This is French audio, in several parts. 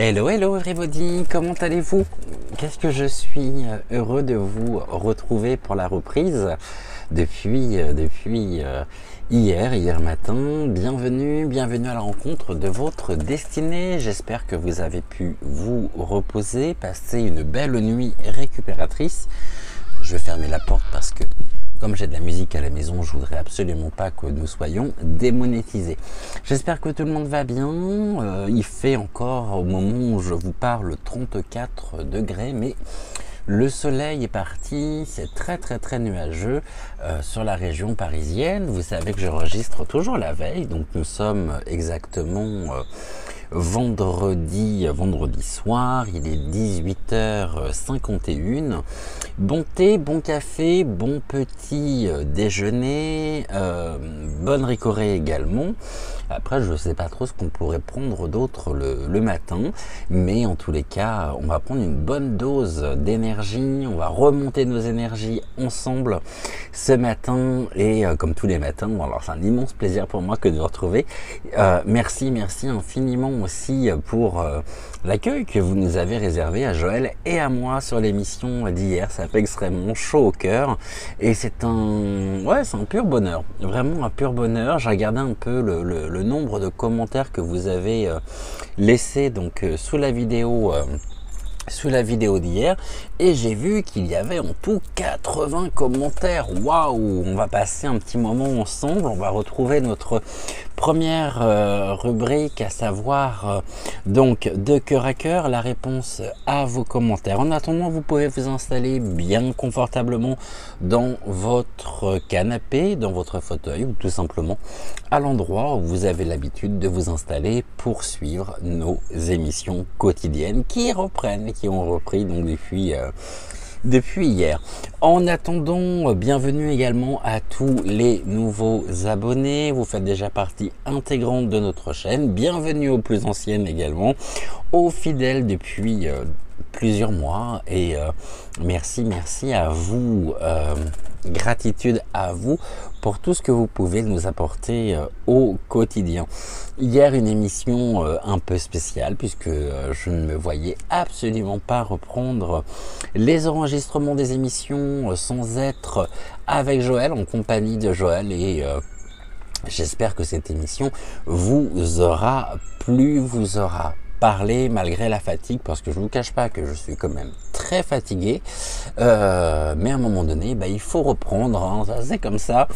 Hello, hello everybody, comment allez-vous? Qu'est-ce que je suis heureux de vous retrouver pour la reprise depuis hier matin. Bienvenue à la rencontre de votre destinée. J'espère que vous avez pu vous reposer, passer une belle nuit récupératrice. Je vais fermer la porte parce que comme j'ai de la musique à la maison, je voudrais absolument pas que nous soyons démonétisés. J'espère que tout le monde va bien. Il fait encore, au moment où je vous parle, 34 degrés, mais le soleil est parti. C'est très nuageux sur la région parisienne. Vous savez que j'enregistre toujours la veille, donc nous sommes exactement vendredi soir, il est 18h51. Bon thé, bon café, bon petit déjeuner, bonne ricorée également. Après, je ne sais pas trop ce qu'on pourrait prendre d'autre le matin, mais en tous les cas, on va prendre une bonne dose d'énergie, on va remonter nos énergies ensemble ce matin, et comme tous les matins, alors c'est un immense plaisir pour moi que de vous retrouver. Merci infiniment aussi pour l'accueil que vous nous avez réservé à Joël et à moi sur l'émission d'hier. Ça fait extrêmement chaud au cœur et c'est un pur bonheur, vraiment un pur bonheur. J'ai regardé un peu le nombre de commentaires que vous avez laissés donc sous la vidéo d'hier, et j'ai vu qu'il y avait en tout 80 commentaires. Waouh, on va passer un petit moment ensemble, on va retrouver notre première rubrique, à savoir donc de cœur à cœur, la réponse à vos commentaires. En attendant, vous pouvez vous installer bien confortablement dans votre canapé, dans votre fauteuil, ou tout simplement à l'endroit où vous avez l'habitude de vous installer pour suivre nos émissions quotidiennes qui ont repris donc depuis hier. En attendant, bienvenue également à tous les nouveaux abonnés. Vous faites déjà partie intégrante de notre chaîne. Bienvenue aux plus anciennes également, aux fidèles depuis plusieurs mois, et merci à vous, gratitude à vous pour tout ce que vous pouvez nous apporter au quotidien. Hier, une émission un peu spéciale, puisque je ne me voyais absolument pas reprendre les enregistrements des émissions sans être avec Joël, en compagnie de Joël, et j'espère que cette émission vous aura plu, vous aura parler malgré la fatigue, parce que je ne vous cache pas que je suis quand même très fatigué, mais à un moment donné, il faut reprendre, hein, c'est comme ça.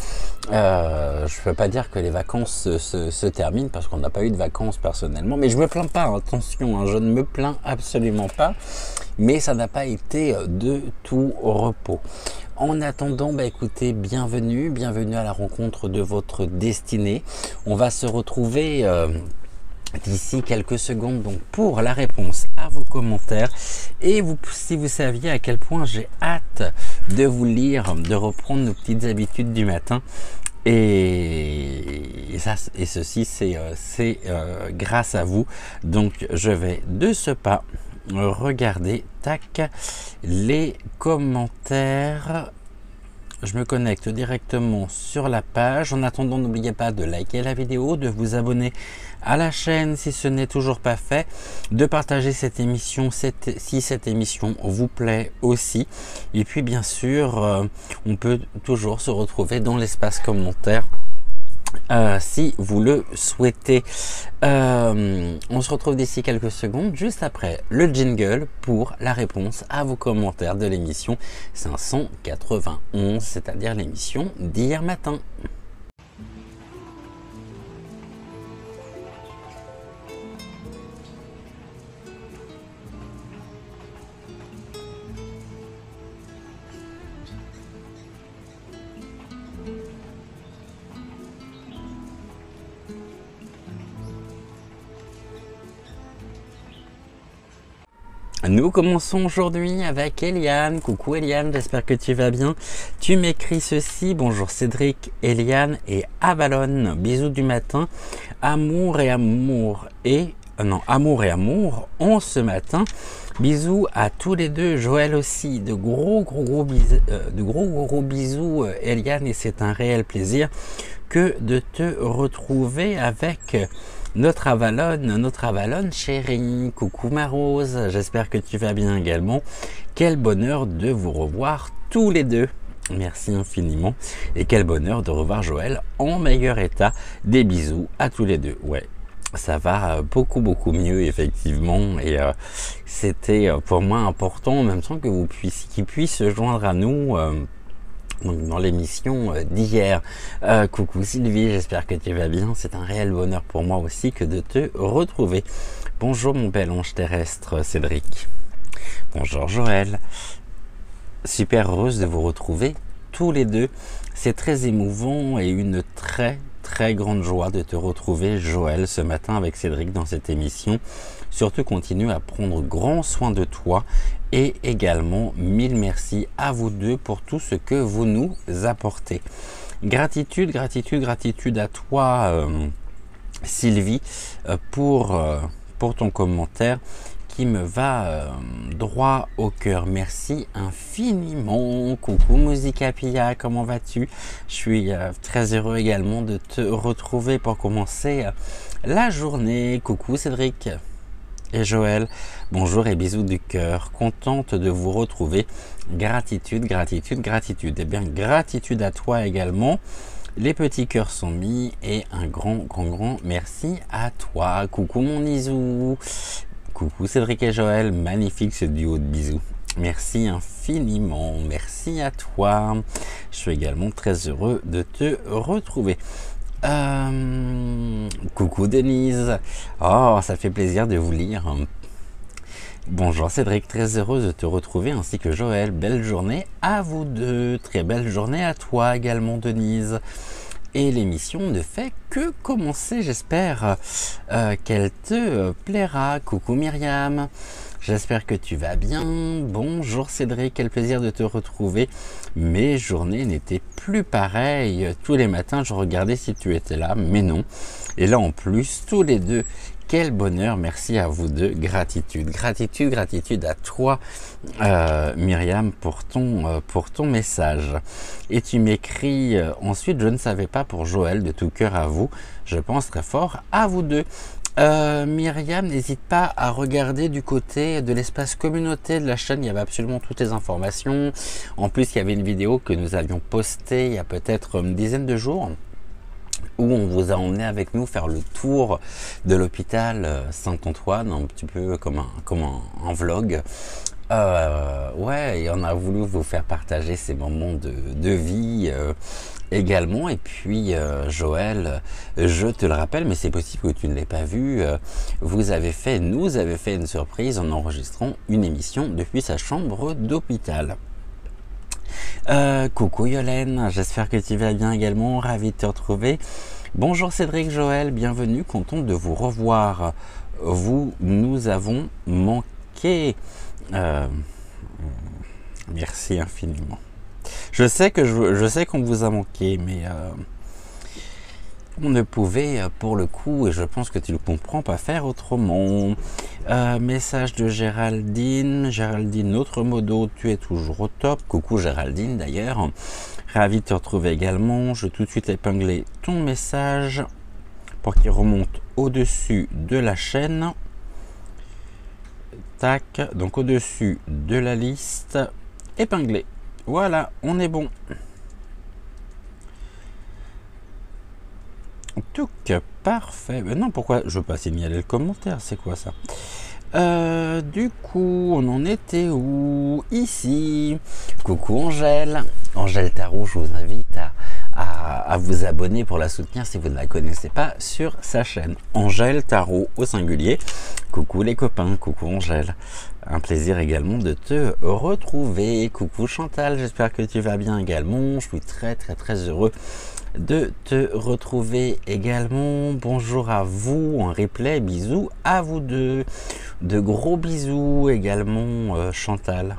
Je ne peux pas dire que les vacances se terminent, parce qu'on n'a pas eu de vacances personnellement, mais je me plains pas, attention, hein, je ne me plains absolument pas, mais ça n'a pas été de tout repos. En attendant, écoutez, bienvenue à la rencontre de votre destinée. On va se retrouver d'ici quelques secondes donc pour la réponse à vos commentaires, et si vous saviez à quel point j'ai hâte de vous lire, de reprendre nos petites habitudes du matin, et ceci c'est grâce à vous. Donc je vais de ce pas regarder les commentaires. Je me connecte directement sur la page. En attendant, n'oubliez pas de liker la vidéo, de vous abonner à la chaîne si ce n'est toujours pas fait, de partager cette émission si cette émission vous plaît aussi. Et puis bien sûr, on peut toujours se retrouver dans l'espace commentaire si vous le souhaitez. On se retrouve d'ici quelques secondes, juste après le jingle pour la réponse à vos commentaires de l'émission 591, c'est-à-dire l'émission d'hier matin. Nous commençons aujourd'hui avec Eliane. Coucou Eliane, j'espère que tu vas bien. Tu m'écris ceci: bonjour Cédric, Eliane et Avalon. Bisous du matin. Amour et amour en ce matin. Bisous à tous les deux. Joël aussi. De gros bisous Eliane, et c'est un réel plaisir que de te retrouver avec notre Avalon chérie. Coucou ma Rose, j'espère que tu vas bien également. Quel bonheur de vous revoir tous les deux. Merci infiniment. Et quel bonheur de revoir Joël en meilleur état. Des bisous à tous les deux. Ouais, ça va beaucoup mieux effectivement. Et c'était pour moi important en même temps que qu'il puisse se joindre à nous. Donc dans l'émission d'hier. Coucou Sylvie, j'espère que tu vas bien. C'est un réel bonheur pour moi aussi que de te retrouver. Bonjour mon bel ange terrestre Cédric. Bonjour Joël. Super heureuse de vous retrouver tous les deux. C'est très émouvant et une très grande joie de te retrouver Joël ce matin avec Cédric dans cette émission. Surtout continue à prendre grand soin de toi. Et également, mille merci à vous deux pour tout ce que vous nous apportez. Gratitude à toi, Sylvie, pour ton commentaire qui me va droit au cœur. Merci infiniment. Coucou Musica Pia, comment vas-tu? Je suis très heureux également de te retrouver pour commencer la journée. Coucou Cédric et Joël, bonjour et bisous du cœur, contente de vous retrouver. Gratitude. Eh bien, gratitude à toi également. Les petits cœurs sont mis et un grand merci à toi. Coucou mon Isou. Coucou Cédric et Joël, magnifique ce duo de bisous. Merci infiniment, merci à toi. Je suis également très heureux de te retrouver. Coucou Denise. Oh, ça fait plaisir de vous lire. Bonjour Cédric, très heureuse de te retrouver ainsi que Joël. Belle journée à vous deux. Très belle journée à toi également Denise. Et l'émission ne fait que commencer, j'espère qu'elle te plaira. Coucou Myriam. J'espère que tu vas bien. Bonjour Cédric, quel plaisir de te retrouver. Mes journées n'étaient plus pareilles. Tous les matins, je regardais si tu étais là, mais non. Et là, en plus, tous les deux, quel bonheur. Merci à vous deux. Gratitude à toi, Myriam, pour ton message. Et tu m'écris ensuite, je ne savais pas pour Joël, de tout cœur à vous. Je pense très fort à vous deux. Myriam, n'hésite pas à regarder du côté de l'espace communauté de la chaîne, il y avait absolument toutes les informations. En plus, il y avait une vidéo que nous avions postée il y a peut-être une dizaine de jours, où on vous a emmené avec nous faire le tour de l'hôpital Saint-Antoine, un petit peu comme un vlog. Ouais, et on a voulu vous faire partager ces moments de vie également. Et puis Joël, je te le rappelle, mais c'est possible que tu ne l'aies pas vu, nous avez fait une surprise en enregistrant une émission depuis sa chambre d'hôpital. Coucou Yolène, j'espère que tu vas bien également, ravi de te retrouver. Bonjour Cédric, Joël, bienvenue, content de vous revoir. Nous avons manqué. Merci infiniment. Je sais qu'on vous a manqué, mais on ne pouvait pour le coup, et je pense que tu le comprends, pas faire autrement. Message de Géraldine, notre modo, tu es toujours au top. Coucou Géraldine d'ailleurs, ravi de te retrouver également. Je vais tout de suite épingler ton message pour qu'il remonte au-dessus de la chaîne. Tac, donc au-dessus de la liste, épinglé. Voilà, on est bon. Tout parfait. Mais non, pourquoi je veux pas signaler le commentaire? C'est quoi ça? Du coup, on en était où? Ici. Coucou Angèle. Angèle Tarot, je vous invite à vous abonner pour la soutenir si vous ne la connaissez pas sur sa chaîne. Angèle Tarot au singulier. Coucou les copains, coucou Angèle. Un plaisir également de te retrouver. Coucou Chantal, j'espère que tu vas bien également. Je suis très heureux de te retrouver également. Bonjour à vous en replay, bisous à vous deux. De gros bisous également Chantal.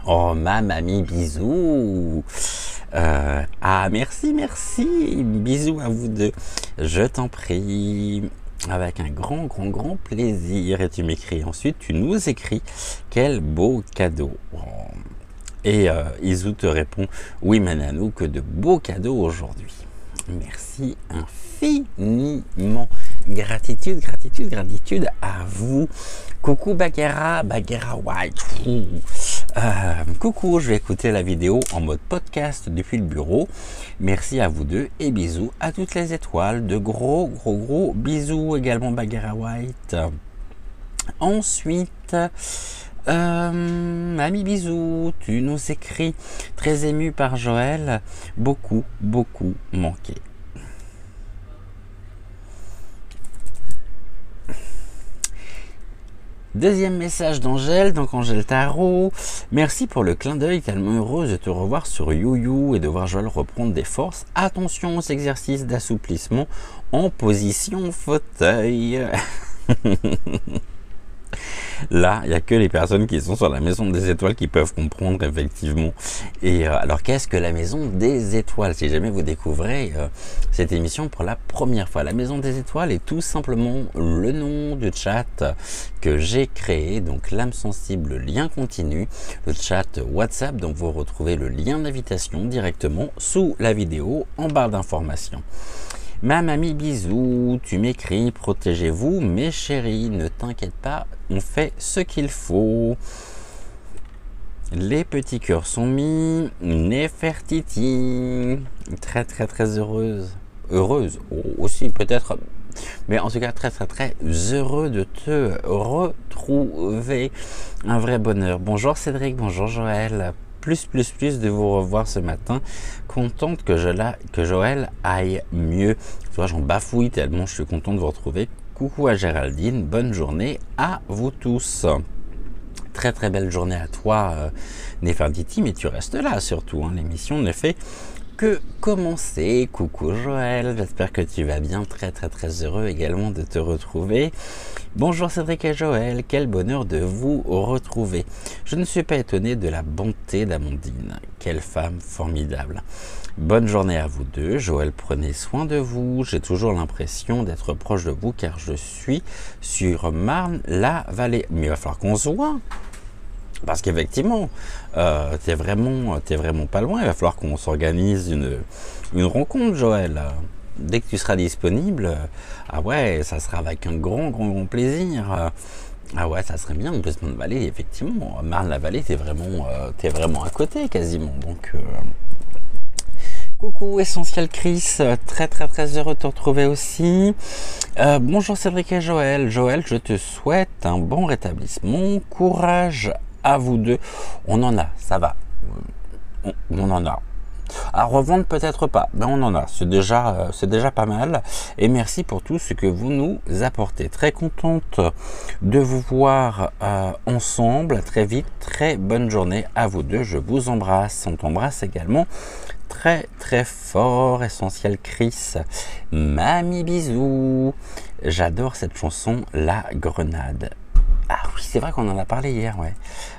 Oh ma mamie, bisous. Merci, bisous à vous deux. Je t'en prie. Avec un grand plaisir. Et tu m'écris ensuite, tu nous écris. Quel beau cadeau. Oh. Et Isou te répond, oui Mananou, que de beaux cadeaux aujourd'hui. Merci infiniment. Gratitude à vous. Coucou Bagheera White. Coucou, je vais écouter la vidéo en mode podcast depuis le bureau. Merci à vous deux et bisous à toutes les étoiles. De gros bisous également Bagheera White. Ensuite... Ami bisous, tu nous écris très ému par Joël, beaucoup manqué. Deuxième message d'Angèle, donc Angèle Tarot. Merci pour le clin d'œil, tellement heureuse de te revoir sur YouYou et de voir Joël reprendre des forces. Attention aux exercices d'assouplissement en position fauteuil. Là, il n'y a que les personnes qui sont sur la Maison des Étoiles qui peuvent comprendre effectivement. Et alors, qu'est-ce que la Maison des Étoiles? Si jamais vous découvrez cette émission pour la première fois, la Maison des Étoiles est tout simplement le nom du chat que j'ai créé, donc l'âme sensible lien continu, le chat WhatsApp, donc vous retrouvez le lien d'invitation directement sous la vidéo en barre d'informations. Ma mamie bisous, tu m'écris, protégez-vous mes chéris, ne t'inquiète pas, on fait ce qu'il faut. Les petits cœurs sont mis, Nefertiti, très heureuse aussi peut-être, mais en tout cas très heureux de te retrouver, un vrai bonheur. Bonjour Cédric, bonjour Joël. Plus de vous revoir ce matin. Contente que Joël aille mieux. Tu vois, j'en bafouille tellement je suis content de vous retrouver. Coucou à Géraldine, bonne journée à vous tous. Très belle journée à toi Nefertiti, mais tu restes là surtout, hein. L'émission ne fait que commencer. Coucou Joël, j'espère que tu vas bien, très heureux également de te retrouver. Bonjour Cédric et Joël, quel bonheur de vous retrouver. Je ne suis pas étonné de la bonté d'Amandine, quelle femme formidable. Bonne journée à vous deux. Joël, prenez soin de vous, j'ai toujours l'impression d'être proche de vous car je suis sur Marne-la-Vallée. Mais il va falloir qu'on se voit. Parce qu'effectivement, t'es vraiment pas loin. Il va falloir qu'on s'organise une rencontre, Joël. Dès que tu seras disponible, ah ouais, ça sera avec un grand plaisir. Ah ouais, ça serait bien. En plus, Marne-la-Vallée, effectivement, Marne-la-Vallée, t'es vraiment à côté quasiment. Donc, coucou Essentiel Chris, très heureux de te retrouver aussi. Bonjour Cédric et Joël. Joël, je te souhaite un bon rétablissement. Courage à vous deux. On en a, ça va. On en a. À revendre peut-être pas, mais on en a. C'est déjà pas mal. Et merci pour tout ce que vous nous apportez. Très contente de vous voir ensemble. Très vite. Très bonne journée à vous deux. Je vous embrasse. On t'embrasse également. Très fort, Essentiel Chris. Mamie bisous. J'adore cette chanson, La Grenade. Ah oui, c'est vrai qu'on en a parlé hier, ouais.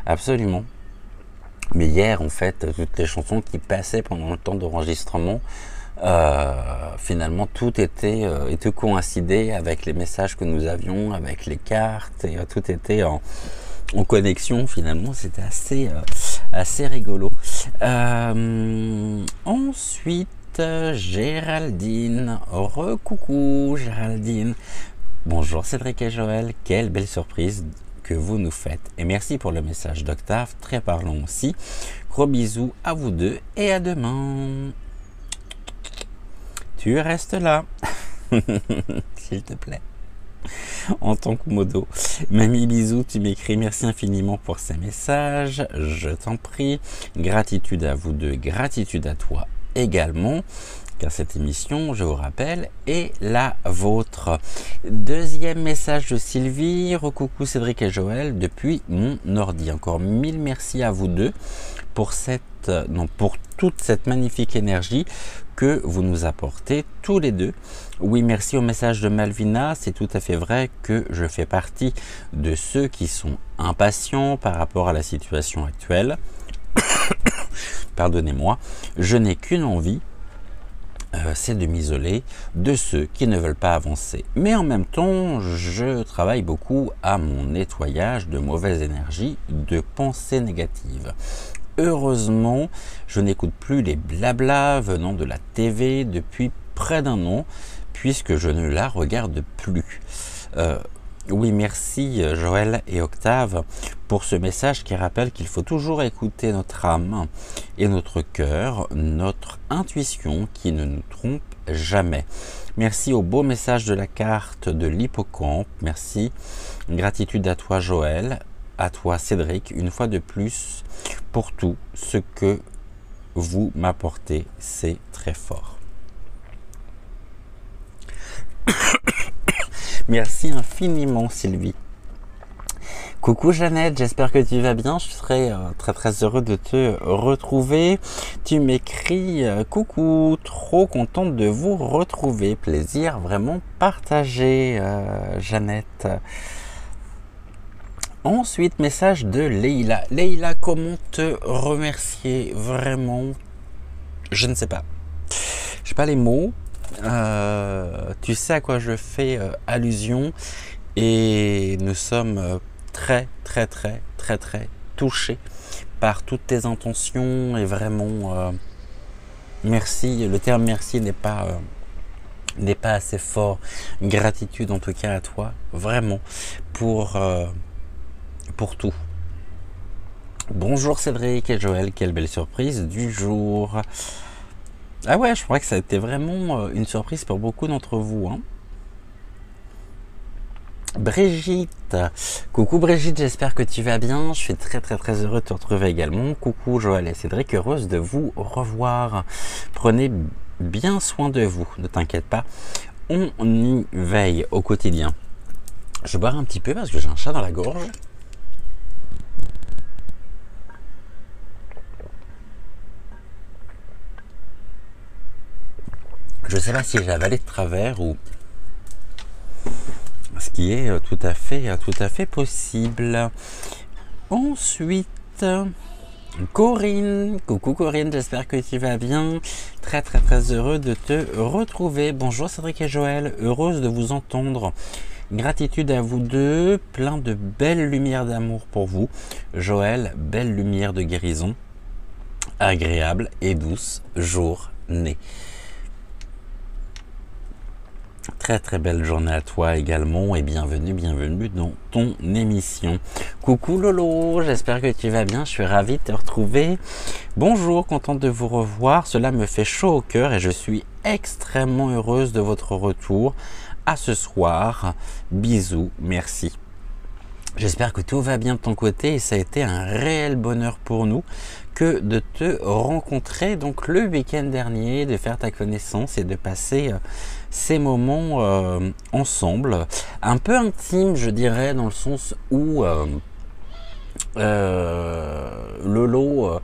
Absolument. Mais hier, en fait, toutes les chansons qui passaient pendant le temps d'enregistrement, finalement, tout était coïncidé avec les messages que nous avions, avec les cartes, et tout était en connexion. Finalement, c'était assez rigolo. Ensuite, Géraldine. Recoucou Géraldine. Bonjour Cédric et Joël. Quelle belle surprise que vous nous faites. Et merci pour le message d'Octave. Très parlant aussi. Gros bisous à vous deux et à demain. Tu restes là. S'il te plaît. En tant que modo. Mamie bisous, tu m'écris. Merci infiniment pour ces messages. Je t'en prie. Gratitude à vous deux. Gratitude à toi également. Car cette émission, je vous rappelle, est la vôtre. Deuxième message de Sylvie. Recoucou Cédric et Joël depuis mon ordi. Encore mille merci à vous deux pour pour toute cette magnifique énergie que vous nous apportez tous les deux. Oui, merci au message de Malvina. C'est tout à fait vrai que je fais partie de ceux qui sont impatients par rapport à la situation actuelle. Pardonnez-moi. Je n'ai qu'une envie, c'est de m'isoler de ceux qui ne veulent pas avancer. Mais en même temps, je travaille beaucoup à mon nettoyage de mauvaises énergies, de pensées négatives. Heureusement, je n'écoute plus les blablas venant de la TV depuis près d'un an, puisque je ne la regarde plus. Oui, merci Joël et Octave pour ce message qui rappelle qu'il faut toujours écouter notre âme et notre cœur, notre intuition qui ne nous trompe jamais. Merci au beau message de la carte de l'hippocampe. Merci. Gratitude à toi Joël, à toi Cédric, une fois de plus pour tout ce que vous m'apportez. C'est très fort. Merci infiniment Sylvie. Coucou Jeannette, j'espère que tu vas bien. Je serais très heureux de te retrouver. Tu m'écris coucou, trop contente de vous retrouver. Plaisir vraiment partagé Jeannette. Ensuite, message de Leïla. Leïla, comment te remercier vraiment? Je ne sais pas. Je n'ai pas les mots. Tu sais à quoi je fais allusion et nous sommes très touchés par toutes tes intentions et vraiment merci. Le terme merci n'est pas assez fort. Gratitude en tout cas à toi vraiment pour tout. Bonjour Cédric et Joël, quelle belle surprise du jour. Ah ouais, je crois que ça a été vraiment une surprise pour beaucoup d'entre vous. Hein. Brigitte, coucou Brigitte, j'espère que tu vas bien. Je suis très heureux de te retrouver également. Coucou Joël et Cédric, heureuse de vous revoir. Prenez bien soin de vous, ne t'inquiète pas. On y veille au quotidien. Je vais boire un petit peu parce que j'ai un chat dans la gorge. Je ne sais pas si j'ai avalé de travers ou ce qui est tout à fait possible. Ensuite, Corinne. Coucou Corinne, j'espère que tu vas bien. Très heureux de te retrouver. Bonjour Cédric et Joël, heureuse de vous entendre. Gratitude à vous deux, plein de belles lumières d'amour pour vous. Joël, belle lumière de guérison, agréable et douce journée. Très belle journée à toi également et bienvenue dans ton émission. Coucou Lolo, j'espère que tu vas bien, je suis ravie de te retrouver. Bonjour, contente de vous revoir, cela me fait chaud au cœur et je suis extrêmement heureuse de votre retour. À ce soir, bisous, merci. J'espère que tout va bien de ton côté et ça a été un réel bonheur pour nous que de te rencontrer donc le week-end dernier, de faire ta connaissance et de passer ces moments ensemble, un peu intimes je dirais, dans le sens où Lolo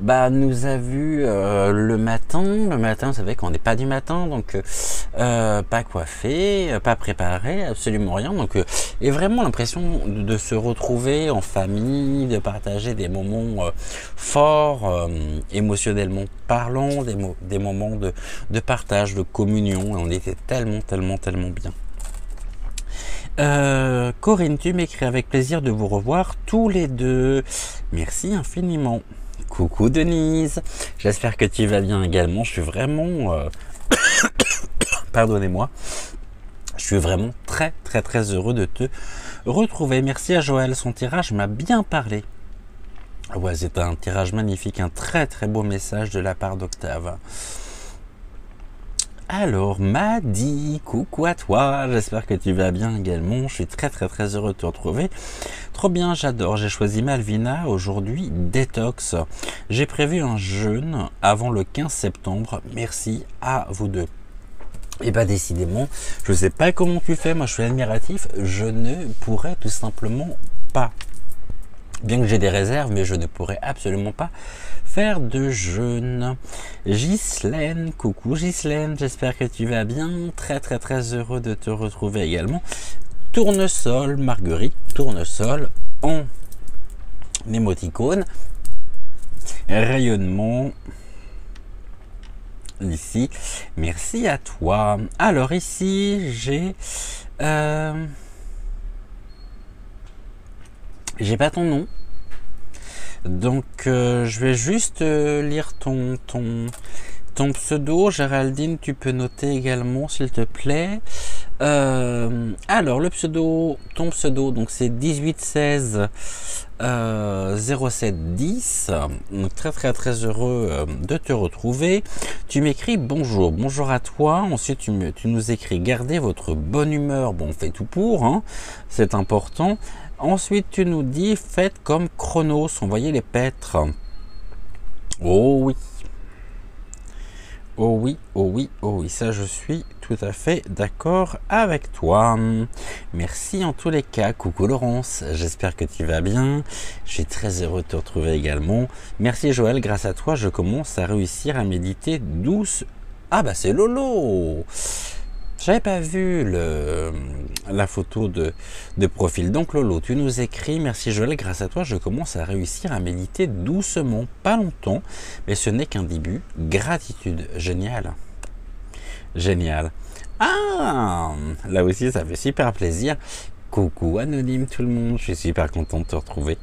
nous a vu le matin, vous savez qu'on n'est pas du matin, donc pas coiffé, pas préparé, absolument rien, donc et vraiment l'impression de se retrouver en famille, de partager des moments forts, émotionnellement parlant, des moments de partage, de communion, et on était tellement bien. Corinne, tu m'écris avec plaisir de vous revoir tous les deux. Merci infiniment. Coucou Denise, j'espère que tu vas bien également. Je suis vraiment... Pardonnez-moi. Je suis vraiment très heureux de te retrouver. Merci à Joël, son tirage m'a bien parlé. Ouais, c'est un tirage magnifique, un très beau message de la part d'Octave. Alors, Madi, coucou à toi, j'espère que tu vas bien également, je suis très heureux de te retrouver. Trop bien, j'adore, j'ai choisi Malvina, aujourd'hui détox. J'ai prévu un jeûne avant le 15 septembre, merci à vous deux. Et bah décidément, je sais pas comment tu fais, moi je suis admiratif, je ne pourrais tout simplement pas. Bien que j'ai des réserves, mais je ne pourrais absolument pas faire de jeûne. Ghislaine, coucou Ghislaine, j'espère que tu vas bien. Très heureux de te retrouver également. Tournesol, Marguerite, tournesol en émoticône. Rayonnement. Ici, merci à toi. Alors ici, j'ai pas ton nom. Donc je vais juste lire ton pseudo. Géraldine, tu peux noter également s'il te plaît. Alors le pseudo, ton pseudo, donc c'est 1816 0710. Donc très heureux de te retrouver. Tu m'écris bonjour à toi. Ensuite tu nous écris gardez votre bonne humeur. Bon, on fait tout pour, hein, c'est important. Ensuite, tu nous dis, faites comme Chronos, envoyez les pêtres. Oh oui. Oh oui, oh oui, oh oui, ça je suis tout à fait d'accord avec toi. Merci en tous les cas. Coucou Laurence, j'espère que tu vas bien. Je suis très heureux de te retrouver également. Merci Joël, grâce à toi, je commence à réussir à méditer douce. Ah bah c'est Lolo. J'avais pas vu la photo de profil. Donc Lolo, tu nous écris, merci Joël, grâce à toi, je commence à réussir à méditer doucement, pas longtemps, mais ce n'est qu'un début. Gratitude, génial. Génial. Ah, là aussi, ça fait super plaisir. Coucou anonyme tout le monde, je suis super content de te retrouver.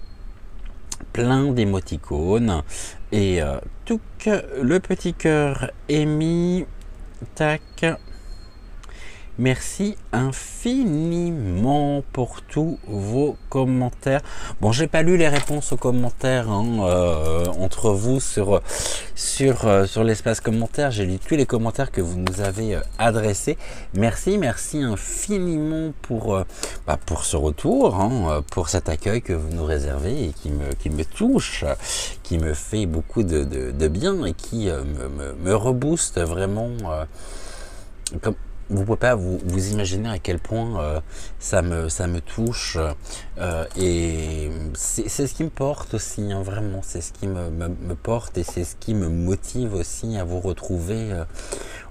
Plein d'émoticônes. Et tout le petit cœur est mis. Tac. Merci infiniment pour tous vos commentaires. Bon, j'ai pas lu les réponses aux commentaires entre vous sur l'espace commentaire. J'ai lu tous les commentaires que vous nous avez adressés. Merci infiniment pour ce retour, pour cet accueil que vous nous réservez et qui me touche, qui me fait beaucoup de bien et qui me rebooste vraiment. Comme vous ne pouvez pas vous imaginer à quel point ça me touche et c'est ce qui me porte aussi, hein, vraiment, c'est ce qui me porte et c'est ce qui me motive aussi à vous retrouver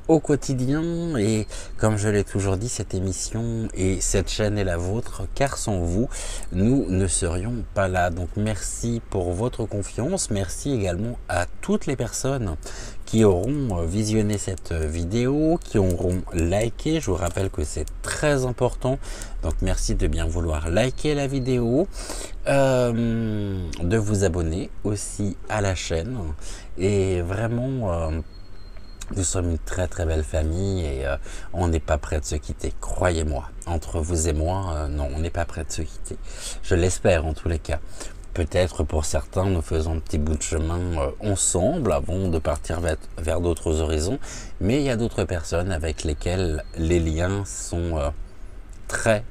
au quotidien. Et comme je l'ai toujours dit, cette émission et cette chaîne est la vôtre, car sans vous, nous ne serions pas là. Donc merci pour votre confiance, merci également à toutes les personnes qui auront visionné cette vidéo, qui auront liké. Je vous rappelle que c'est très important, donc merci de bien vouloir liker la vidéo, de vous abonner aussi à la chaîne. Et vraiment, nous sommes une très belle famille et on n'est pas prêt de se quitter, croyez-moi. Entre vous et moi, non, on n'est pas prêt de se quitter. Je l'espère en tous les cas. Peut-être pour certains, nous faisons un petit bout de chemin ensemble avant de partir vers d'autres horizons. Mais il y a d'autres personnes avec lesquelles les liens sont très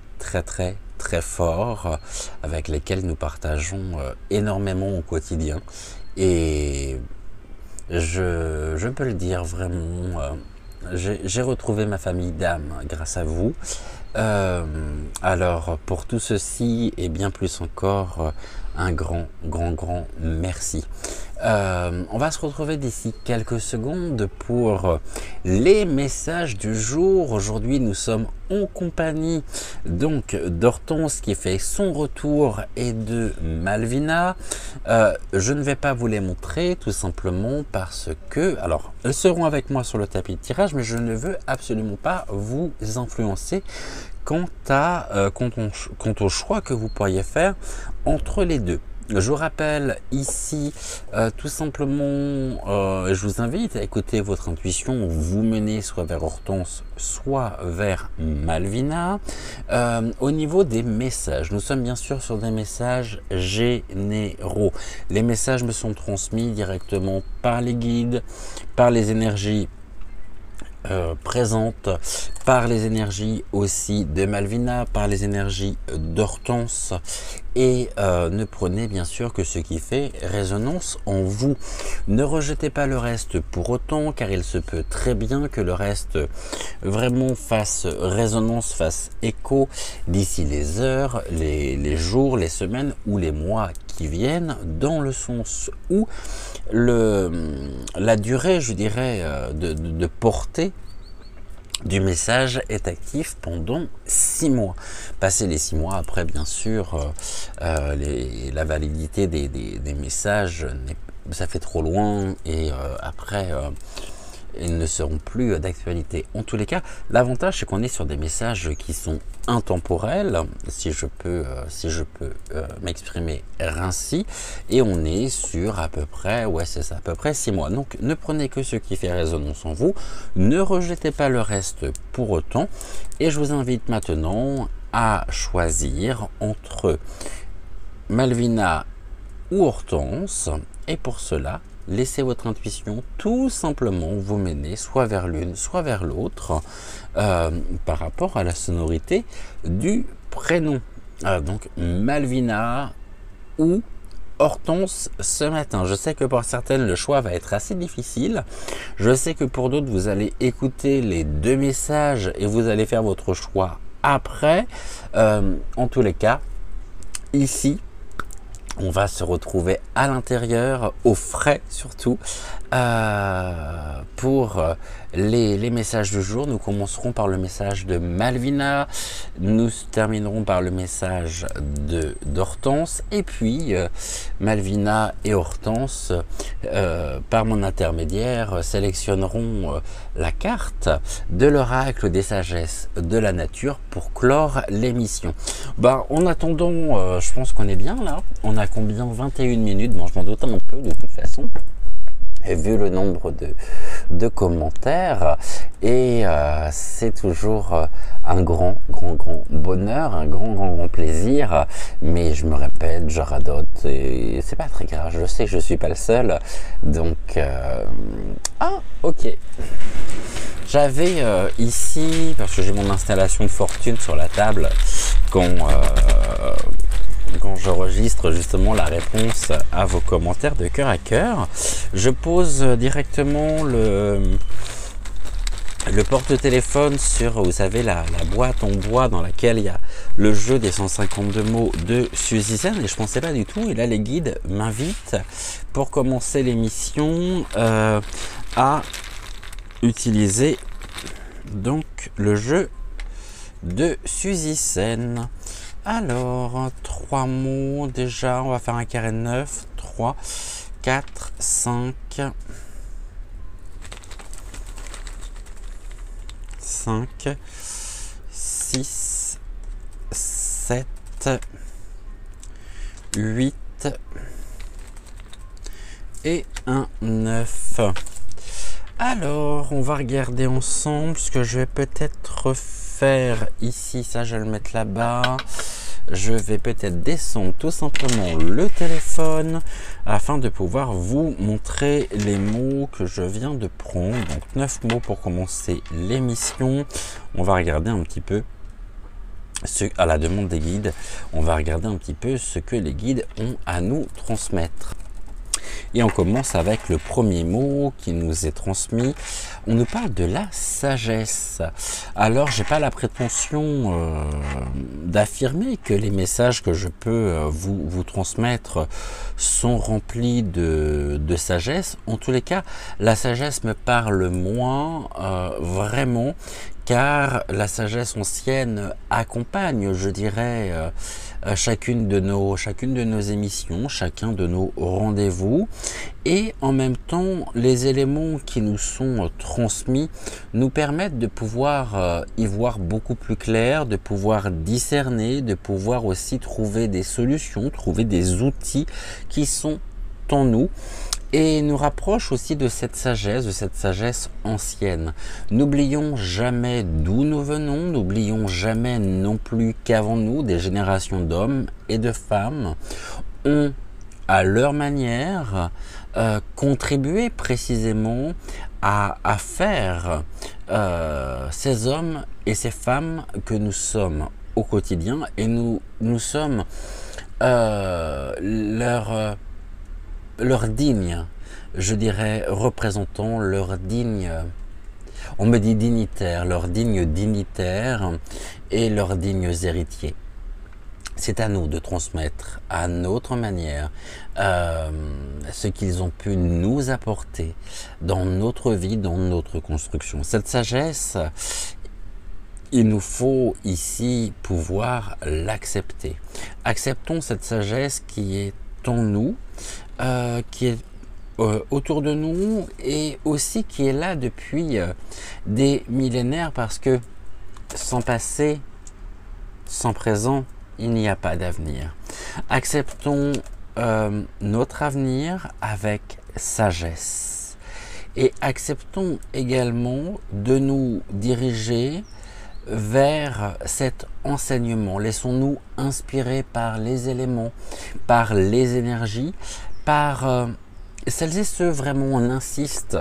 forts, avec lesquels nous partageons énormément au quotidien. Et je peux le dire vraiment, j'ai retrouvé ma famille d'âme grâce à vous. Alors pour tout ceci et bien plus encore, un grand merci. On va se retrouver d'ici quelques secondes pour les messages du jour. Aujourd'hui nous sommes en compagnie donc d'Hortense qui fait son retour et de Malvina. Je ne vais pas vous les montrer tout simplement parce que, alors elles seront avec moi sur le tapis de tirage, mais je ne veux absolument pas vous influencer quant au choix que vous pourriez faire entre les deux. Je vous rappelle ici tout simplement, je vous invite à écouter votre intuition, vous menez soit vers Hortense, soit vers Malvina. Au niveau des messages, nous sommes bien sûr sur des messages généraux. Les messages me sont transmis directement par les guides, par les énergies présente par les énergies aussi de Malvina, par les énergies d'Hortense, et ne prenez bien sûr que ce qui fait résonance en vous. Ne rejetez pas le reste pour autant, car il se peut très bien que le reste vraiment fasse résonance, fasse écho d'ici les heures, les jours, les semaines ou les mois qui viennent, dans le sens où la durée, je dirais, de portée du message est actif pendant 6 mois. Passé les 6 mois, après, bien sûr, la validité des messages, ça fait trop loin, et après, ils ne seront plus d'actualité. En tous les cas, l'avantage, c'est qu'on est sur des messages qui sont intemporels, si je peux m'exprimer ainsi, et on est sur à peu près, ouais c'est ça, à peu près 6 mois. Donc ne prenez que ce qui fait résonance en vous, ne rejetez pas le reste pour autant, et je vous invite maintenant à choisir entre Malvina ou Hortense, et pour cela, laissez votre intuition tout simplement vous mener soit vers l'une, soit vers l'autre par rapport à la sonorité du prénom. Donc Malvina ou Hortense ce matin. Je sais que pour certaines, le choix va être assez difficile. Je sais que pour d'autres, vous allez écouter les deux messages et vous allez faire votre choix après. En tous les cas, ici, on va se retrouver à l'intérieur, au frais surtout, pour les messages du jour. Nous commencerons par le message de Malvina, nous terminerons par le message d'Hortense, et puis Malvina et Hortense, par mon intermédiaire, sélectionneront la carte de l'oracle des sagesses de la nature pour clore l'émission. En attendant, je pense qu'on est bien là. On a combien? 21 minutes. Bon, je m'en doute un peu de toute façon, et vu le nombre de commentaires, et c'est toujours un grand bonheur, un grand plaisir, mais je me répète, je radote, et c'est pas très grave, je sais que je suis pas le seul, donc ok. J'avais ici, parce que j'ai mon installation de fortune sur la table, quand j'enregistre justement la réponse à vos commentaires de cœur à cœur, je pose directement le porte-téléphone sur, vous savez, la boîte en bois dans laquelle il y a le jeu des 152 mots de Suzy Zen, et je pensais pas du tout, et là les guides m'invitent pour commencer l'émission à utiliser donc le jeu de Suzy Zen. Alors, 3 mots déjà, on va faire un carré 9, 3, 4, 5, 6, 7, 8 et un 9. Alors, on va regarder ensemble ce que je vais peut-être faire ici. Ça, je vais le mettre là-bas. Je vais peut-être descendre tout simplement le téléphone afin de pouvoir vous montrer les mots que je viens de prendre. Donc 9 mots pour commencer l'émission. On va regarder un petit peu, à la demande des guides, on va regarder un petit peu ce que les guides ont à nous transmettre. Et on commence avec le premier mot qui nous est transmis. On nous parle de la sagesse. Alors, j'ai pas la prétention d'affirmer que les messages que je peux vous transmettre sont remplis de sagesse. En tous les cas, la sagesse me parle moins vraiment, car la sagesse ancienne accompagne, je dirais, chacune de nos émissions, chacun de nos rendez-vous, et en même temps les éléments qui nous sont transmis nous permettent de pouvoir y voir beaucoup plus clair, de pouvoir discerner, de pouvoir aussi trouver des solutions, trouver des outils qui sont en nous, et nous rapproche aussi de cette sagesse ancienne. N'oublions jamais d'où nous venons, n'oublions jamais non plus qu'avant nous, des générations d'hommes et de femmes ont, à leur manière, contribué précisément à faire ces hommes et ces femmes que nous sommes au quotidien, et nous sommes leur digne, je dirais, représentant, leur digne, on me dit dignitaire, leurs dignes dignitaires et leurs dignes héritiers. C'est à nous de transmettre à notre manière ce qu'ils ont pu nous apporter dans notre vie, dans notre construction. Cette sagesse, il nous faut ici pouvoir l'accepter. Acceptons cette sagesse qui est en nous, qui est autour de nous et aussi qui est là depuis des millénaires, parce que sans passé, sans présent, il n'y a pas d'avenir. Acceptons notre avenir avec sagesse et acceptons également de nous diriger vers cet enseignement. Laissons-nous inspirer par les éléments, par les énergies, par celles et ceux, vraiment on insiste,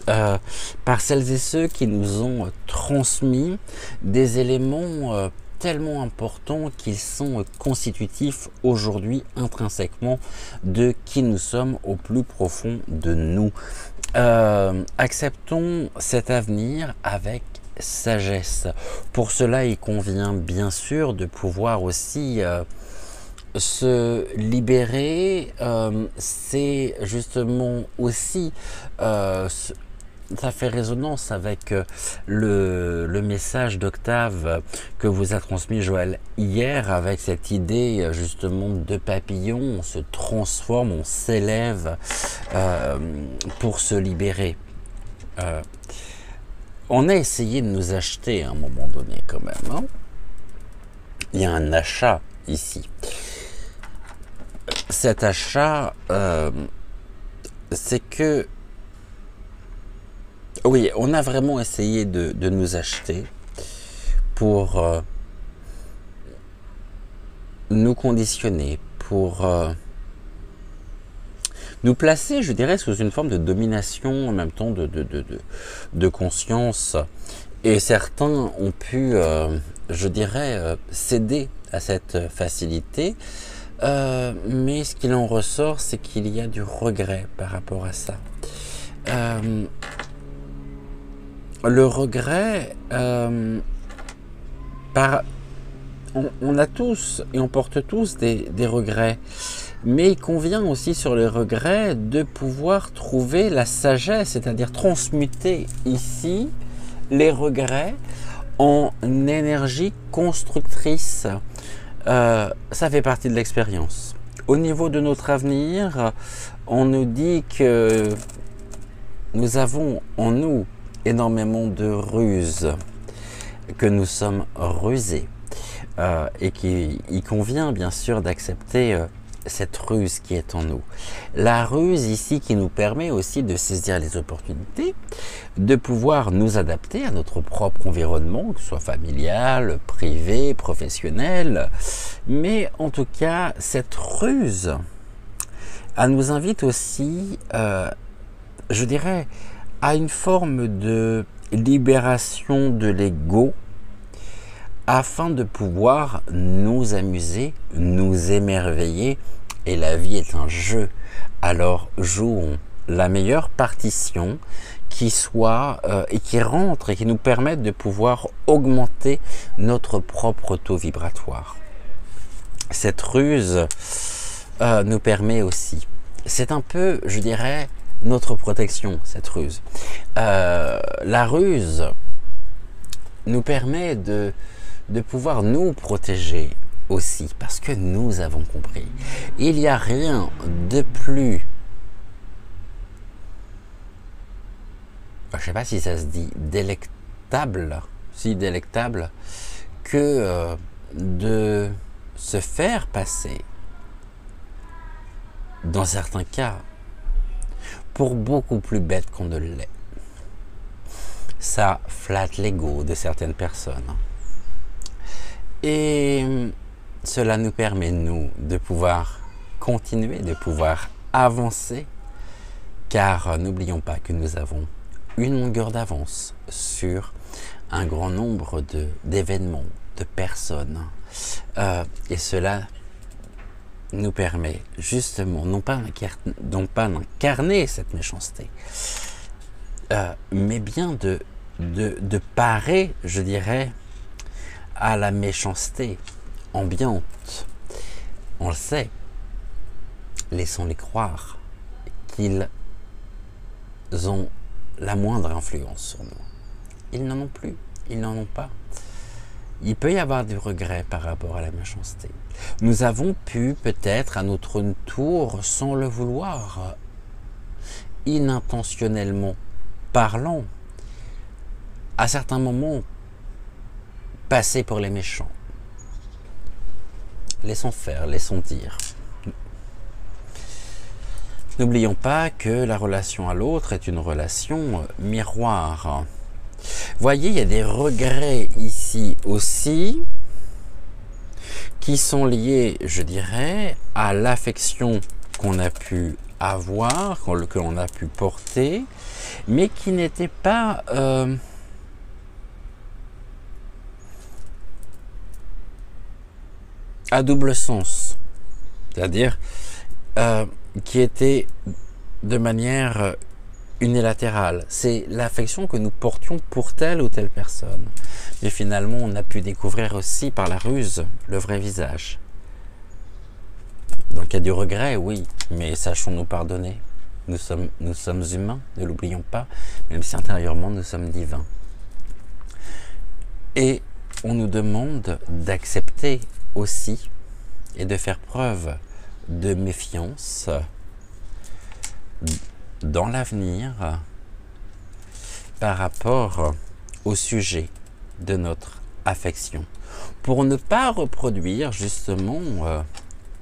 par celles et ceux qui nous ont transmis des éléments tellement importants qu'ils sont constitutifs aujourd'hui intrinsèquement de qui nous sommes au plus profond de nous. Acceptons cet avenir avec sagesse. Pour cela, il convient bien sûr de pouvoir aussi se libérer. C'est justement aussi ça fait résonance avec le message d'Octave que vous a transmis Joël hier, avec cette idée justement de papillon. On se transforme, on s'élève pour se libérer. On a essayé de nous acheter à un moment donné quand même, hein. Il y a un achat ici. Cet achat, c'est que oui, on a vraiment essayé de nous acheter pour nous conditionner, pour nous placer, je dirais, sous une forme de domination, en même temps de conscience. Et certains ont pu, je dirais, céder à cette facilité. Mais ce qu'il en ressort, c'est qu'il y a du regret par rapport à ça. Le regret, on a tous et on porte tous des regrets, mais il convient aussi sur les regrets de pouvoir trouver la sagesse, c'est-à-dire transmuter ici les regrets en énergie constructrice. Ça fait partie de l'expérience. Au niveau de notre avenir, on nous dit que nous avons en nous énormément de ruses, que nous sommes rusés, et qu'il convient bien sûr d'accepter cette ruse qui est en nous. La ruse ici qui nous permet aussi de saisir les opportunités, de pouvoir nous adapter à notre propre environnement, que ce soit familial, privé, professionnel, mais en tout cas cette ruse, elle nous invite aussi, je dirais, à une forme de libération de l'ego, afin de pouvoir nous amuser, nous émerveiller. Et la vie est un jeu. Alors jouons la meilleure partition qui soit et qui rentre et qui nous permette de pouvoir augmenter notre propre taux vibratoire. Cette ruse nous permet aussi, c'est un peu, je dirais, notre protection, cette ruse. La ruse nous permet de pouvoir nous protéger aussi, parce que nous avons compris. Il n'y a rien de plus, je ne sais pas si ça se dit, délectable, que de se faire passer, dans certains cas, pour beaucoup plus bête qu'on ne l'est. Ça flatte l'ego de certaines personnes. Et cela nous permet, nous, de pouvoir continuer, de pouvoir avancer, car n'oublions pas que nous avons une longueur d'avance sur un grand nombre d'événements, de personnes. Et cela nous permet justement non pas d'incarner cette méchanceté, mais bien de parer, je dirais, à la méchanceté ambiante. On le sait, laissons-les croire qu'ils ont la moindre influence sur nous. Ils n'en ont plus, ils n'en ont pas. Il peut y avoir du regret par rapport à la méchanceté. Nous avons pu peut-être à notre tour, sans le vouloir, inintentionnellement parlant, à certains moments, passer pour les méchants. Laissons faire, laissons dire. N'oublions pas que la relation à l'autre est une relation miroir. Voyez, il y a des regrets ici aussi qui sont liés, je dirais, à l'affection qu'on a pu avoir, que l'on a pu porter, mais qui n'étaient pas à double sens, c'est-à-dire qui étaient de manière unilatérale. C'est l'affection que nous portions pour telle ou telle personne. Mais finalement, on a pu découvrir aussi par la ruse le vrai visage. Donc il y a du regret, oui, mais sachons nous pardonner. Nous sommes humains, ne l'oublions pas, même si intérieurement nous sommes divins. Et on nous demande d'accepter aussi et de faire preuve de méfiance dans l'avenir par rapport au sujet de notre affection, pour ne pas reproduire justement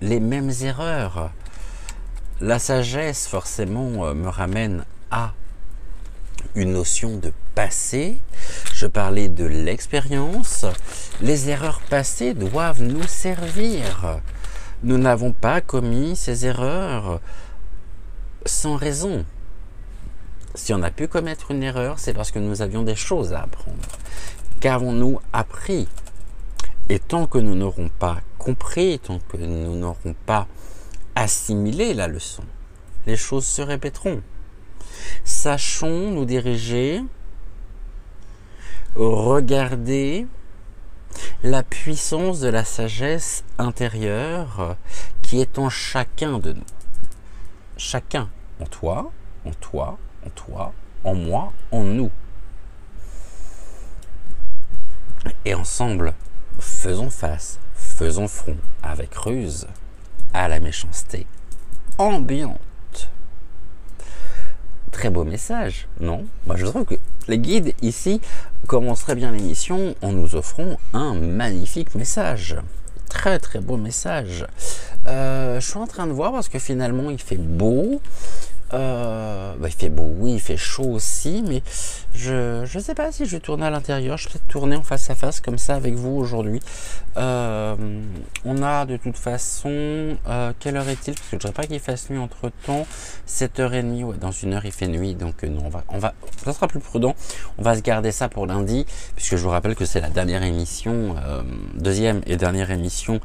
les mêmes erreurs. La sagesse forcément me ramène à une notion de passé. Je parlais de l'expérience. Les erreurs passées doivent nous servir. Nous n'avons pas commis ces erreurs sans raison. Si on a pu commettre une erreur, c'est parce que nous avions des choses à apprendre. Qu'avons-nous appris? Et tant que nous n'aurons pas compris, tant que nous n'aurons pas assimilé la leçon, les choses se répéteront. Sachons nous diriger, regarder la puissance de la sagesse intérieure qui est en chacun de nous. Chacun, en toi, en toi, en toi, en moi, en nous. Et ensemble, faisons face, faisons front avec ruse à la méchanceté ambiante. Très beau message, non? Moi je trouve que les guides ici commenceraient bien l'émission en nous offrant un magnifique message. Très très beau message. Je suis en train de voir parce que finalement il fait beau. Il fait beau, oui, il fait chaud aussi, mais je ne sais pas si je vais tourner à l'intérieur. Je vais peut-être tourner en face à face comme ça avec vous aujourd'hui. On a de toute façon, quelle heure est-il? Parce que je ne voudrais pas qu'il fasse nuit entre temps. 7h30, ouais, dans une heure il fait nuit, donc non, ça sera plus prudent. On va se garder ça pour lundi, puisque je vous rappelle que c'est la dernière émission, deuxième et dernière émission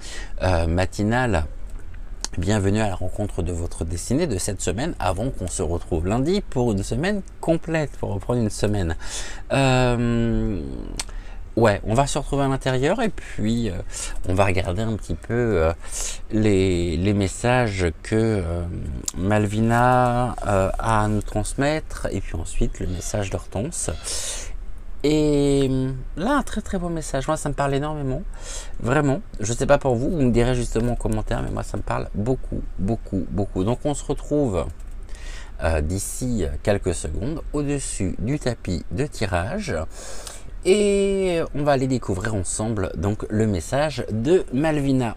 matinale. Bienvenue à la rencontre de votre destinée de cette semaine, avant qu'on se retrouve lundi pour une semaine complète, pour reprendre une semaine. Ouais, on va se retrouver à l'intérieur et puis on va regarder un petit peu les messages que Malvina a à nous transmettre, et puis ensuite le message d'Hortense. Et là, un très très beau message. Moi, ça me parle énormément. Vraiment. Je ne sais pas pour vous, vous me direz justement en commentaire, mais moi, ça me parle beaucoup, beaucoup, beaucoup. Donc, on se retrouve d'ici quelques secondes au-dessus du tapis de tirage. Et on va aller découvrir ensemble donc le message de Malvina.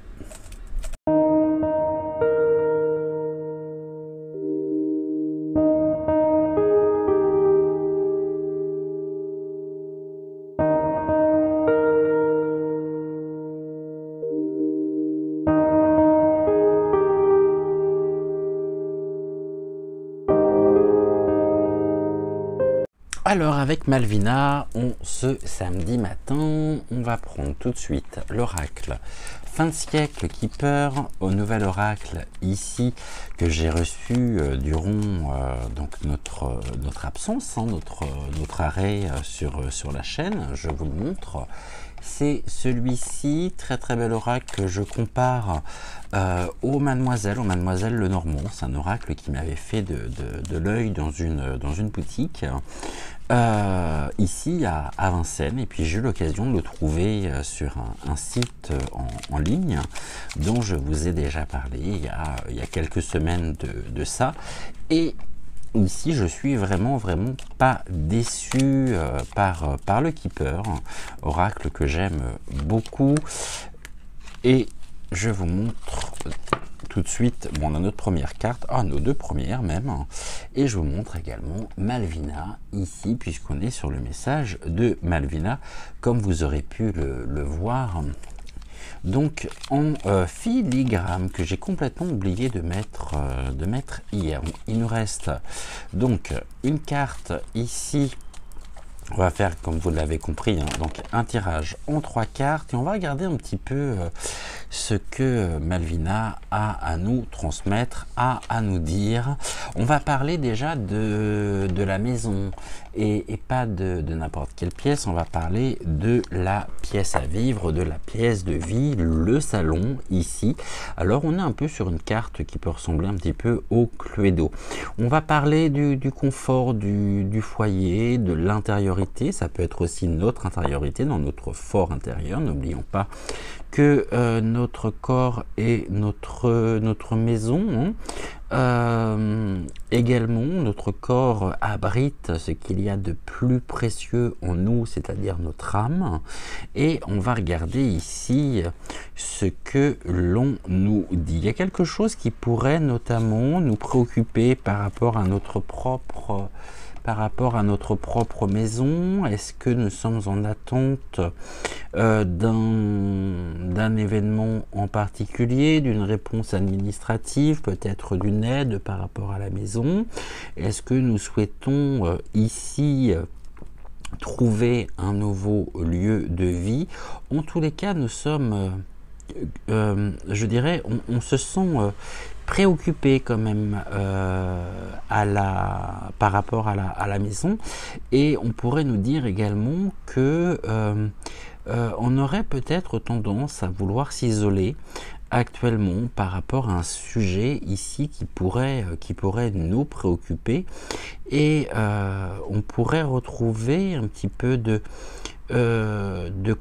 Alors avec Malvina, ce samedi matin, on va prendre tout de suite l'oracle fin de siècle qui peur au nouvel oracle ici que j'ai reçu durant donc notre absence, hein, notre arrêt sur la chaîne. Je vous le montre. C'est celui-ci, très très bel oracle que je compare au Mademoiselle Lenormand. C'est un oracle qui m'avait fait de l'œil dans une boutique ici à Vincennes, et puis j'ai eu l'occasion de le trouver sur un site en ligne dont je vous ai déjà parlé il y a quelques semaines de ça. Et ici, je suis vraiment pas déçu par le Keeper, oracle que j'aime beaucoup. Et je vous montre tout de suite, bon, on a notre première carte, nos deux premières même, et je vous montre également Malvina ici, puisqu'on est sur le message de Malvina, comme vous aurez pu le voir. Donc en filigrane, que j'ai complètement oublié de mettre hier. Il nous reste donc une carte ici. On va faire, comme vous l'avez compris, hein, donc un tirage en 3 cartes, et on va regarder un petit peu ce que Malvina a à nous transmettre, à nous dire. On va parler déjà de la maison, et pas de n'importe quelle pièce. On va parler de la pièce à vivre, de la pièce de vie, le salon ici. Alors on est un peu sur une carte qui peut ressembler un petit peu au Cluedo. On va parler du confort du foyer, de l'intériorité. Ça peut être aussi notre intériorité, dans notre fort intérieur. N'oublions pas que notre corps est notre maison, hein. Également, notre corps abrite ce qu'il y a de plus précieux en nous, c'est-à-dire notre âme. Et on va regarder ici ce que l'on nous dit. Il y a quelque chose qui pourrait notamment nous préoccuper par rapport à notre propre maison. Est-ce que nous sommes en attente d'un événement en particulier, d'une réponse administrative, peut-être d'une aide par rapport à la maison? Est-ce que nous souhaitons ici trouver un nouveau lieu de vie? En tous les cas, nous sommes, je dirais, on se sent préoccupé quand même par rapport à la maison, et on pourrait nous dire également que on aurait peut-être tendance à vouloir s'isoler actuellement par rapport à un sujet ici qui pourrait nous préoccuper, et on pourrait retrouver un petit peu de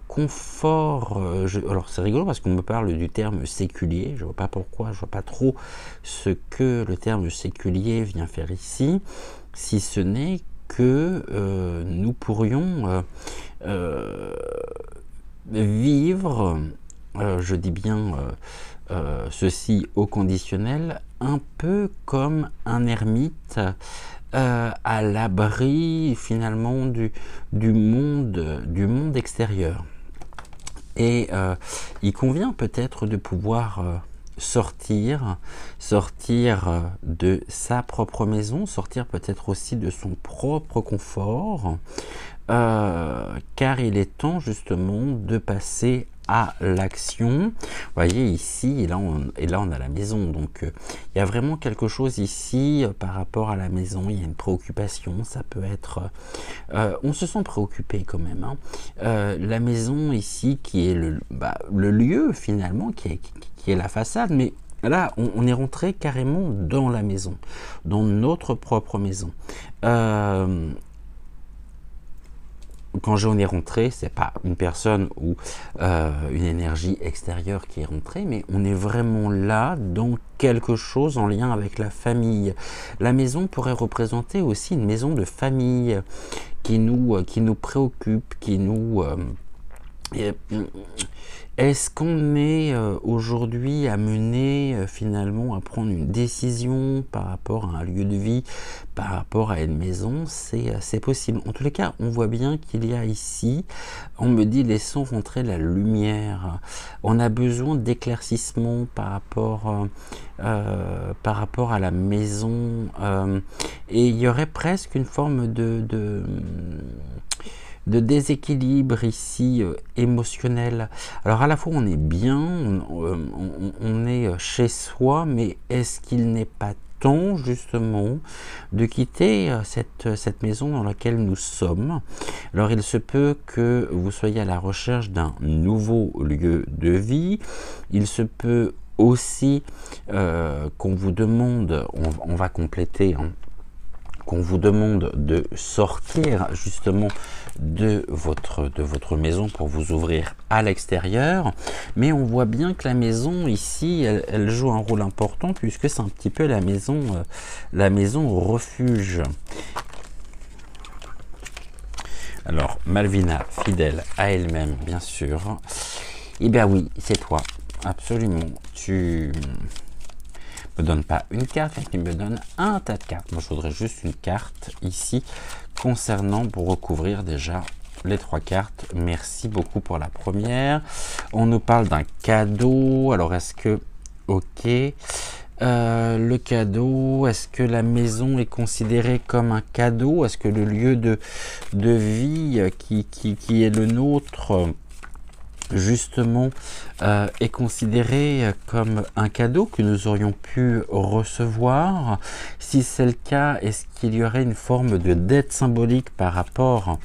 confort. Alors c'est rigolo parce qu'on me parle du terme séculier, je vois pas pourquoi, je vois pas trop ce que le terme séculier vient faire ici, si ce n'est que nous pourrions vivre, je dis bien ceci au conditionnel, un peu comme un ermite à l'abri finalement du monde extérieur. Et il convient peut-être de pouvoir sortir de sa propre maison, sortir peut-être aussi de son propre confort, car il est temps justement de passer à l'action. Vous voyez ici, et là on a la maison, donc il y a vraiment quelque chose ici par rapport à la maison. Il y a une préoccupation, ça peut être on se sent préoccupé quand même, hein. La maison ici qui est le lieu finalement, qui est la façade, mais là on est rentré carrément dans la maison, dans notre propre maison. Quand on est rentré, c'est pas une personne ou une énergie extérieure qui est rentrée, mais on est vraiment là dans quelque chose en lien avec la famille. La maison pourrait représenter aussi une maison de famille qui nous préoccupe, qui nous Et, est-ce qu'on est aujourd'hui amené finalement à prendre une décision par rapport à un lieu de vie, par rapport à une maison? C'est possible. En tous les cas, on voit bien qu'il y a ici, on me dit laissons rentrer la lumière. On a besoin d'éclaircissement par rapport à la maison. Et il y aurait presque une forme de déséquilibre ici émotionnel. Alors à la fois on est bien, on est chez soi, mais est-ce qu'il n'est pas temps justement de quitter cette maison dans laquelle nous sommes? Alors il se peut que vous soyez à la recherche d'un nouveau lieu de vie, il se peut aussi qu'on vous demande, on va compléter, hein, qu'on vous demande de sortir justement de votre maison pour vous ouvrir à l'extérieur, mais on voit bien que la maison ici elle joue un rôle important puisque c'est un petit peu la maison refuge. Alors Malvina, fidèle à elle-même bien sûr, et bien oui c'est toi, absolument, tu me donne pas une carte, mais qui me donne un tas de cartes. Moi je voudrais juste une carte ici concernant, pour recouvrir déjà les 3 cartes. Merci beaucoup pour la première. On nous parle d'un cadeau. Alors est-ce que ok, le cadeau, est-ce que la maison est considérée comme un cadeau? Est-ce que le lieu de vie qui est le nôtre justement est considéré comme un cadeau que nous aurions pu recevoir? Si c'est le cas, est-ce qu'il y aurait une forme de dette symbolique par rapport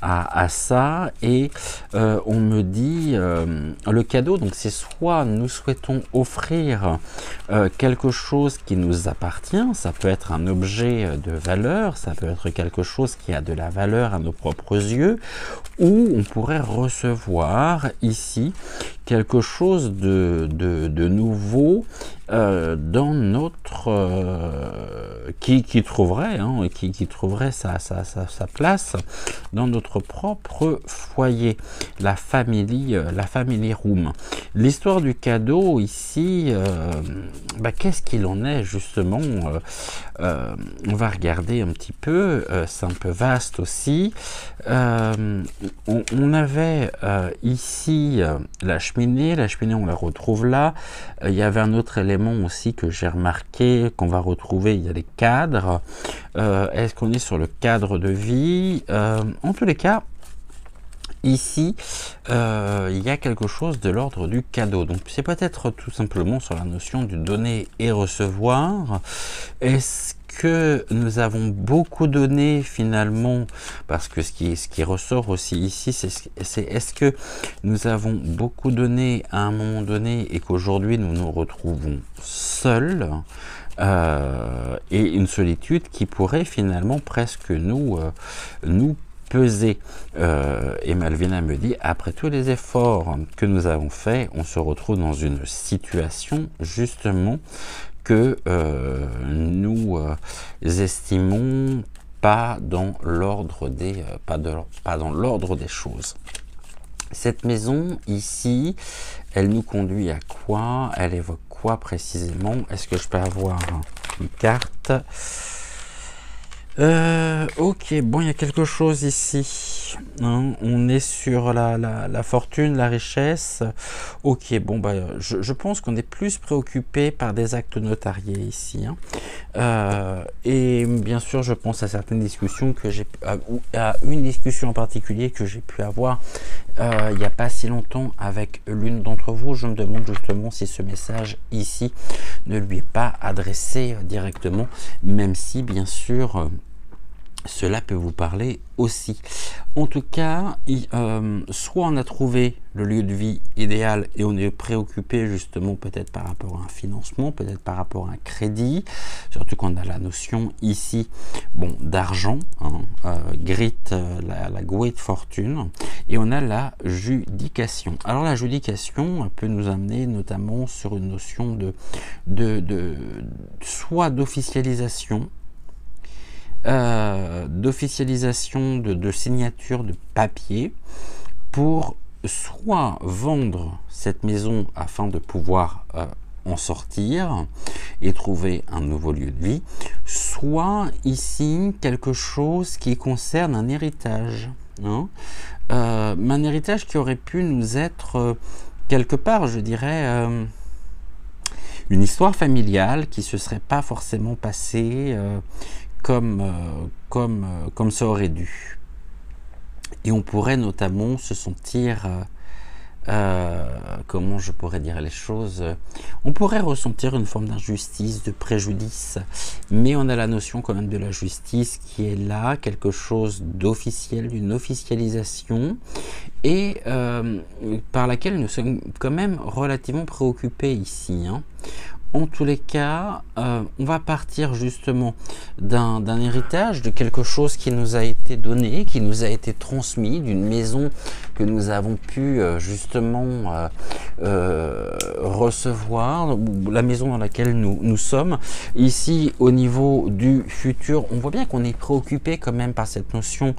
à ça? Et on me dit le cadeau, donc c'est soit nous souhaitons offrir quelque chose qui nous appartient, ça peut être un objet de valeur, ça peut être quelque chose qui a de la valeur à nos propres yeux, ou on pourrait recevoir ici quelque chose de nouveau dans notre qui trouverait hein, qui trouverait sa place dans notre propre foyer, la family room. L'histoire du cadeau ici, qu'est-ce qu'il en est justement? On va regarder un petit peu, c'est un peu vaste aussi. On avait ici la cheminée on la retrouve là. Il y avait un autre élément aussi que j'ai remarqué, qu'on va retrouver, il y a les cadres. Est-ce qu'on est sur le cadre de vie? En tous les cas, ici, il y a quelque chose de l'ordre du cadeau. Donc c'est peut-être tout simplement sur la notion du donner et recevoir. Est-ce que nous avons beaucoup donné finalement, parce que ce qui ressort aussi ici, c'est est-ce que nous avons beaucoup donné à un moment donné et qu'aujourd'hui nous nous retrouvons seuls, et une solitude qui pourrait finalement presque nous peser. Et Malvina me dit, après tous les efforts que nous avons faits, on se retrouve dans une situation justement que nous estimons pas dans l'ordre des pas dans l'ordre des choses. Cette maison ici, elle nous conduit à quoi? Elle évoque quoi précisément? Est-ce que je peux avoir une carte? Ok, bon, il y a quelque chose ici. Hein, on est sur la fortune, la richesse. Ok, bon, je pense qu'on est plus préoccupé par des actes notariés ici. Hein. Et bien sûr, je pense à certaines discussions que j'ai, à une discussion en particulier que j'ai pu avoir il n'y a pas si longtemps avec l'une d'entre vous. Je me demande justement si ce message ici ne lui est pas adressé directement, même si bien sûr cela peut vous parler aussi. En tout cas, soit on a trouvé le lieu de vie idéal et on est préoccupé justement peut-être par rapport à un financement, peut-être par rapport à un crédit, surtout qu'on a la notion ici d'argent, hein, grit, la great fortune, et on a la judication. Alors la judication peut nous amener notamment sur une notion soit d'officialisation, de signature de papier pour soit vendre cette maison afin de pouvoir en sortir et trouver un nouveau lieu de vie, soit ici quelque chose qui concerne un héritage, hein, un héritage qui aurait pu nous être quelque part, je dirais, une histoire familiale qui se serait pas forcément passée comme ça aurait dû. Et on pourrait notamment se sentir, comment je pourrais dire les choses, on pourrait ressentir une forme d'injustice, de préjudice, mais on a la notion quand même de la justice qui est là, quelque chose d'officiel, d'une officialisation, et par laquelle nous sommes quand même relativement préoccupés ici, hein. En tous les cas, on va partir justement d'un héritage, de quelque chose qui nous a été donné, qui nous a été transmis, d'une maison que nous avons pu justement recevoir, la maison dans laquelle nous sommes. Ici, au niveau du futur, on voit bien qu'on est préoccupé quand même par cette notion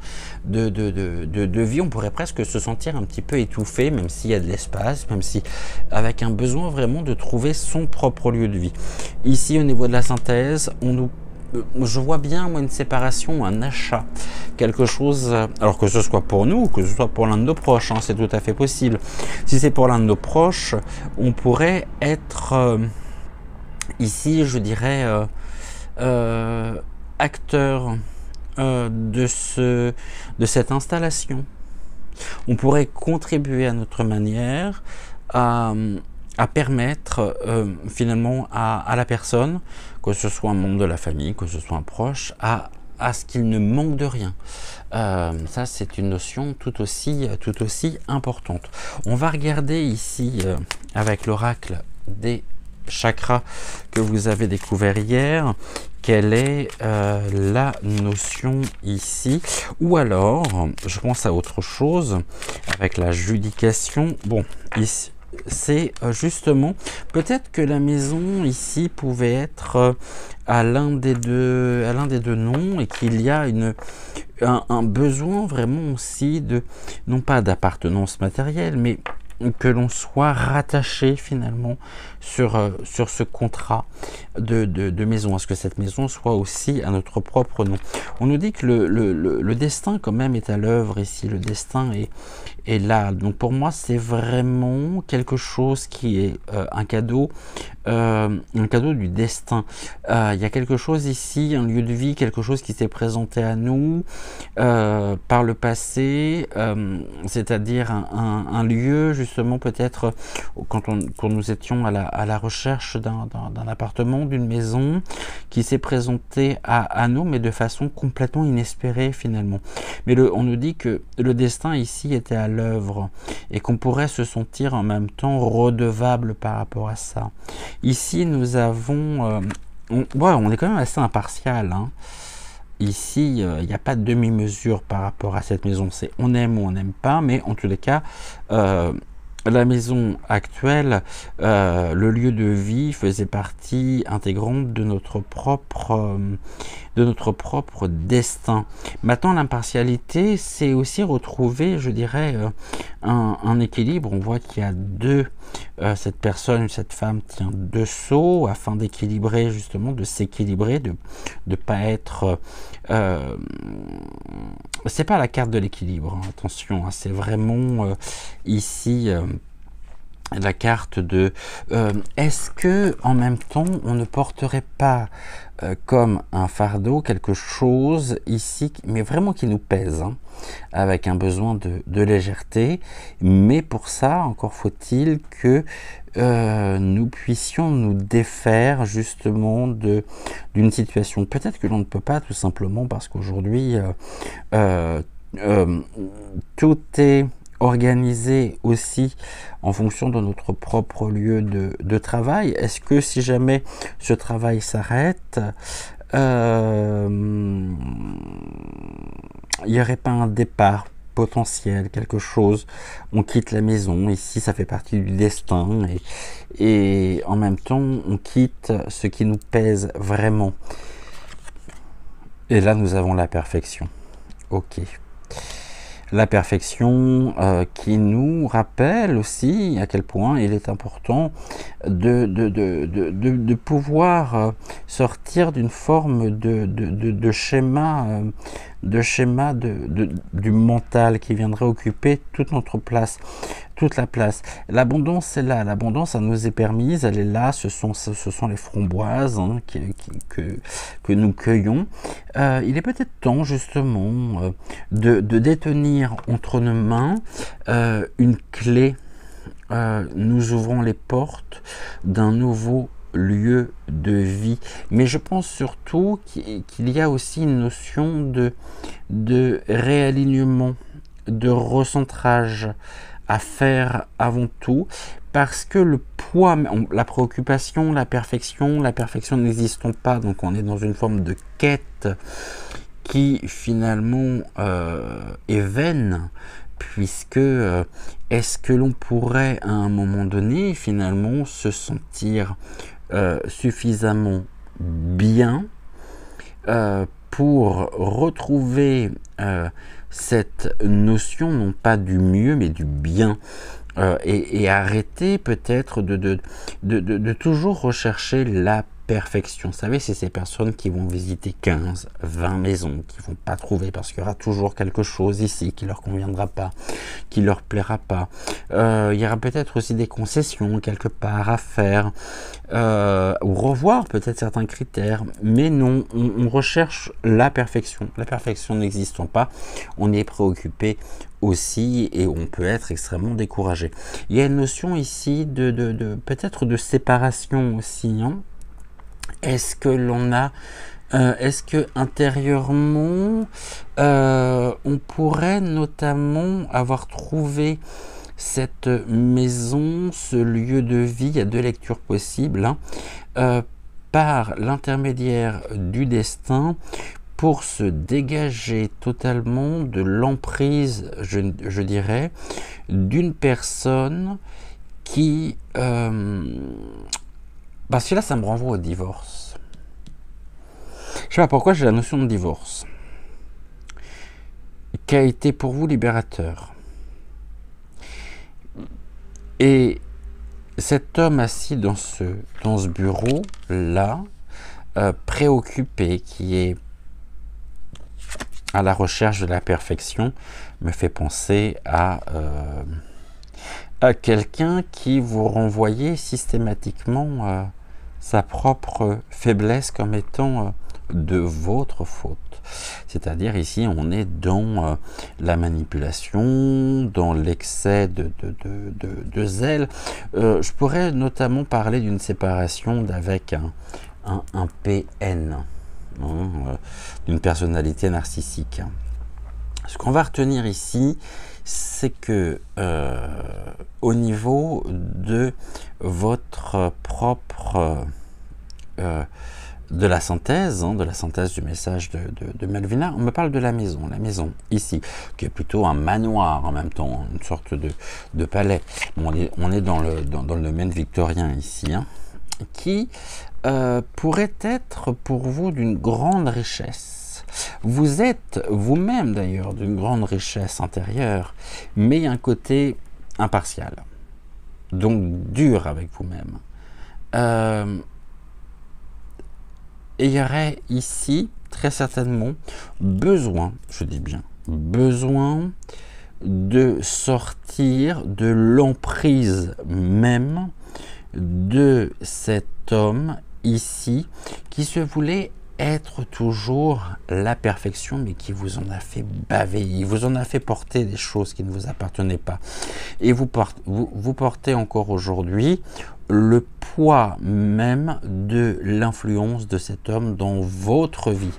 de vie. On pourrait presque se sentir un petit peu étouffé, même s'il y a de l'espace, même si avec un besoin vraiment de trouver son propre lieu de vie. Ici, au niveau de la synthèse, je vois bien moi une séparation, un achat, quelque chose, alors que ce soit pour nous ou que ce soit pour l'un de nos proches, hein, c'est tout à fait possible. Si c'est pour l'un de nos proches, on pourrait être ici, je dirais, acteur de cette installation. On pourrait contribuer à notre manière à permettre finalement à la personne, que ce soit un membre de la famille, que ce soit un proche, à ce qu'il ne manque de rien. Ça, c'est une notion tout aussi importante. On va regarder ici avec l'oracle des chakras que vous avez découvert hier, quelle est la notion ici, ou alors, je pense à autre chose, avec la judication. Bon, ici, c'est justement, peut-être que la maison ici pouvait être à l'un des deux noms, et qu'il y a un besoin vraiment aussi de, non pas d'appartenance matérielle, mais que l'on soit rattaché finalement sur ce contrat de maison, à ce que cette maison soit aussi à notre propre nom. On nous dit que le destin quand même est à l'œuvre ici, le destin est là. Donc pour moi, c'est vraiment quelque chose qui est un cadeau du destin. Il y a quelque chose ici, un lieu de vie, quelque chose qui s'est présenté à nous par le passé, c'est-à-dire un lieu justement peut-être quand nous étions à la recherche d'un appartement, d'une maison qui s'est présenté à nous, mais de façon complètement inespérée finalement. Mais on nous dit que le destin ici était à l'œuvre et qu'on pourrait se sentir en même temps redevable par rapport à ça. Ici, nous avons... on est quand même assez impartial, hein. Ici, il n'y a pas de demi-mesure par rapport à cette maison. C'est on aime ou on n'aime pas, mais en tous les cas, la maison actuelle, le lieu de vie faisait partie intégrante de notre propre destin. Maintenant, l'impartialité, c'est aussi retrouver, je dirais, un équilibre. On voit qu'il y a cette personne, cette femme tient deux seaux afin d'équilibrer, justement, de s'équilibrer, de pas être... c'est pas la carte de l'équilibre, hein, attention, hein, c'est vraiment ici... la carte de est-ce que en même temps on ne porterait pas comme un fardeau quelque chose ici, mais vraiment qui nous pèse, hein, avec un besoin de légèreté, mais pour ça encore faut-il que nous puissions nous défaire justement d'une situation. Peut-être que l'on ne peut pas, tout simplement parce qu'aujourd'hui tout est organisé aussi en fonction de notre propre lieu de travail. Est-ce que si jamais ce travail s'arrête, il n'y aurait pas un départ potentiel, quelque chose, on quitte la maison, ici ça fait partie du destin, et en même temps on quitte ce qui nous pèse vraiment. Et là nous avons la perfection. Ok. la perfection qui nous rappelle aussi à quel point il est important de pouvoir sortir d'une forme de schéma, du mental qui viendrait occuper toute notre place, toute la place. L'abondance est là, l'abondance elle nous est permise, elle est là, ce sont les framboises hein, que nous cueillons. Il est peut-être temps justement de détenir entre nos mains une clé. Nous ouvrons les portes d'un nouveau lieu de vie. Mais je pense surtout qu'il y a aussi une notion de réalignement, de recentrage à faire avant tout, parce que le poids, la préoccupation, la perfection n'existent pas, donc on est dans une forme de quête qui finalement est vaine, puisque est-ce que l'on pourrait à un moment donné finalement se sentir suffisamment bien pour retrouver cette notion non pas du mieux mais du bien et arrêter peut-être de toujours rechercher la perfection. Vous savez, c'est ces personnes qui vont visiter 15, 20 maisons, qui vont pas trouver parce qu'il y aura toujours quelque chose ici qui leur conviendra pas, qui leur plaira pas. Il y aura peut-être aussi des concessions quelque part à faire, ou revoir peut-être certains critères, mais non, on recherche la perfection. La perfection n'existant pas, on est préoccupé aussi et on peut être extrêmement découragé. Il y a une notion ici peut-être de séparation aussi, hein. Est-ce que l'on a, est-ce que intérieurement, on pourrait notamment avoir trouvé cette maison, ce lieu de vie, il y a deux lectures possibles, hein, par l'intermédiaire du destin, pour se dégager totalement de l'emprise, je dirais, d'une personne qui... parce que là, ça me renvoie au divorce. Je sais pas pourquoi j'ai la notion de divorce, qui a été pour vous libérateur. Et cet homme assis dans ce bureau-là, préoccupé, qui est à la recherche de la perfection, me fait penser à quelqu'un qui vous renvoyait systématiquement sa propre faiblesse comme étant de votre faute. C'est-à-dire ici on est dans la manipulation, dans l'excès de zèle. Je pourrais notamment parler d'une séparation avec un PN, hein, d'une personnalité narcissique. Ce qu'on va retenir ici, c'est que au niveau de votre propre de la synthèse du message de Melvina, on me parle de la maison ici, qui est plutôt un manoir en même temps, une sorte de palais. Bon, on est dans le domaine victorien ici, hein, qui pourrait être pour vous d'une grande richesse. Vous êtes vous-même d'ailleurs d'une grande richesse intérieure, mais un côté impartial, donc dur avec vous-même. Et il y aurait ici très certainement besoin, je dis bien, besoin de sortir de l'emprise même de cet homme ici qui se voulait être toujours la perfection, mais qui vous en a fait baver, il vous en a fait porter des choses qui ne vous appartenaient pas. Et vous portez encore aujourd'hui le poids même de l'influence de cet homme dans votre vie.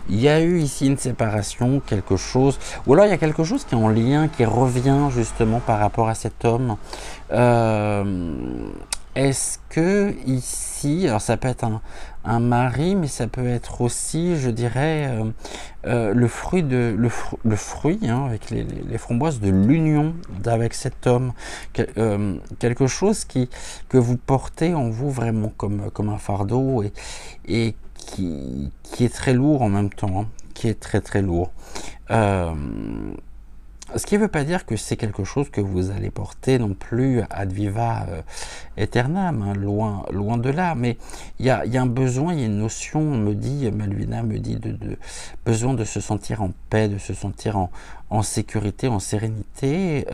Il y a eu ici une séparation, quelque chose, ou alors il y a quelque chose qui est en lien, qui revient justement par rapport à cet homme. Est-ce que ici, alors ça peut être un mari, mais ça peut être aussi, je dirais, le fruit hein, avec les framboises de l'union avec cet homme, quelque chose que vous portez en vous vraiment comme un fardeau et qui est très lourd en même temps, hein, qui est très très lourd. Ce qui ne veut pas dire que c'est quelque chose que vous allez porter non plus ad viva aeternam, hein, loin de là. Mais il y a un besoin, il y a une notion, Malvina me dit, de besoin de se sentir en paix, de se sentir en sécurité, en sérénité,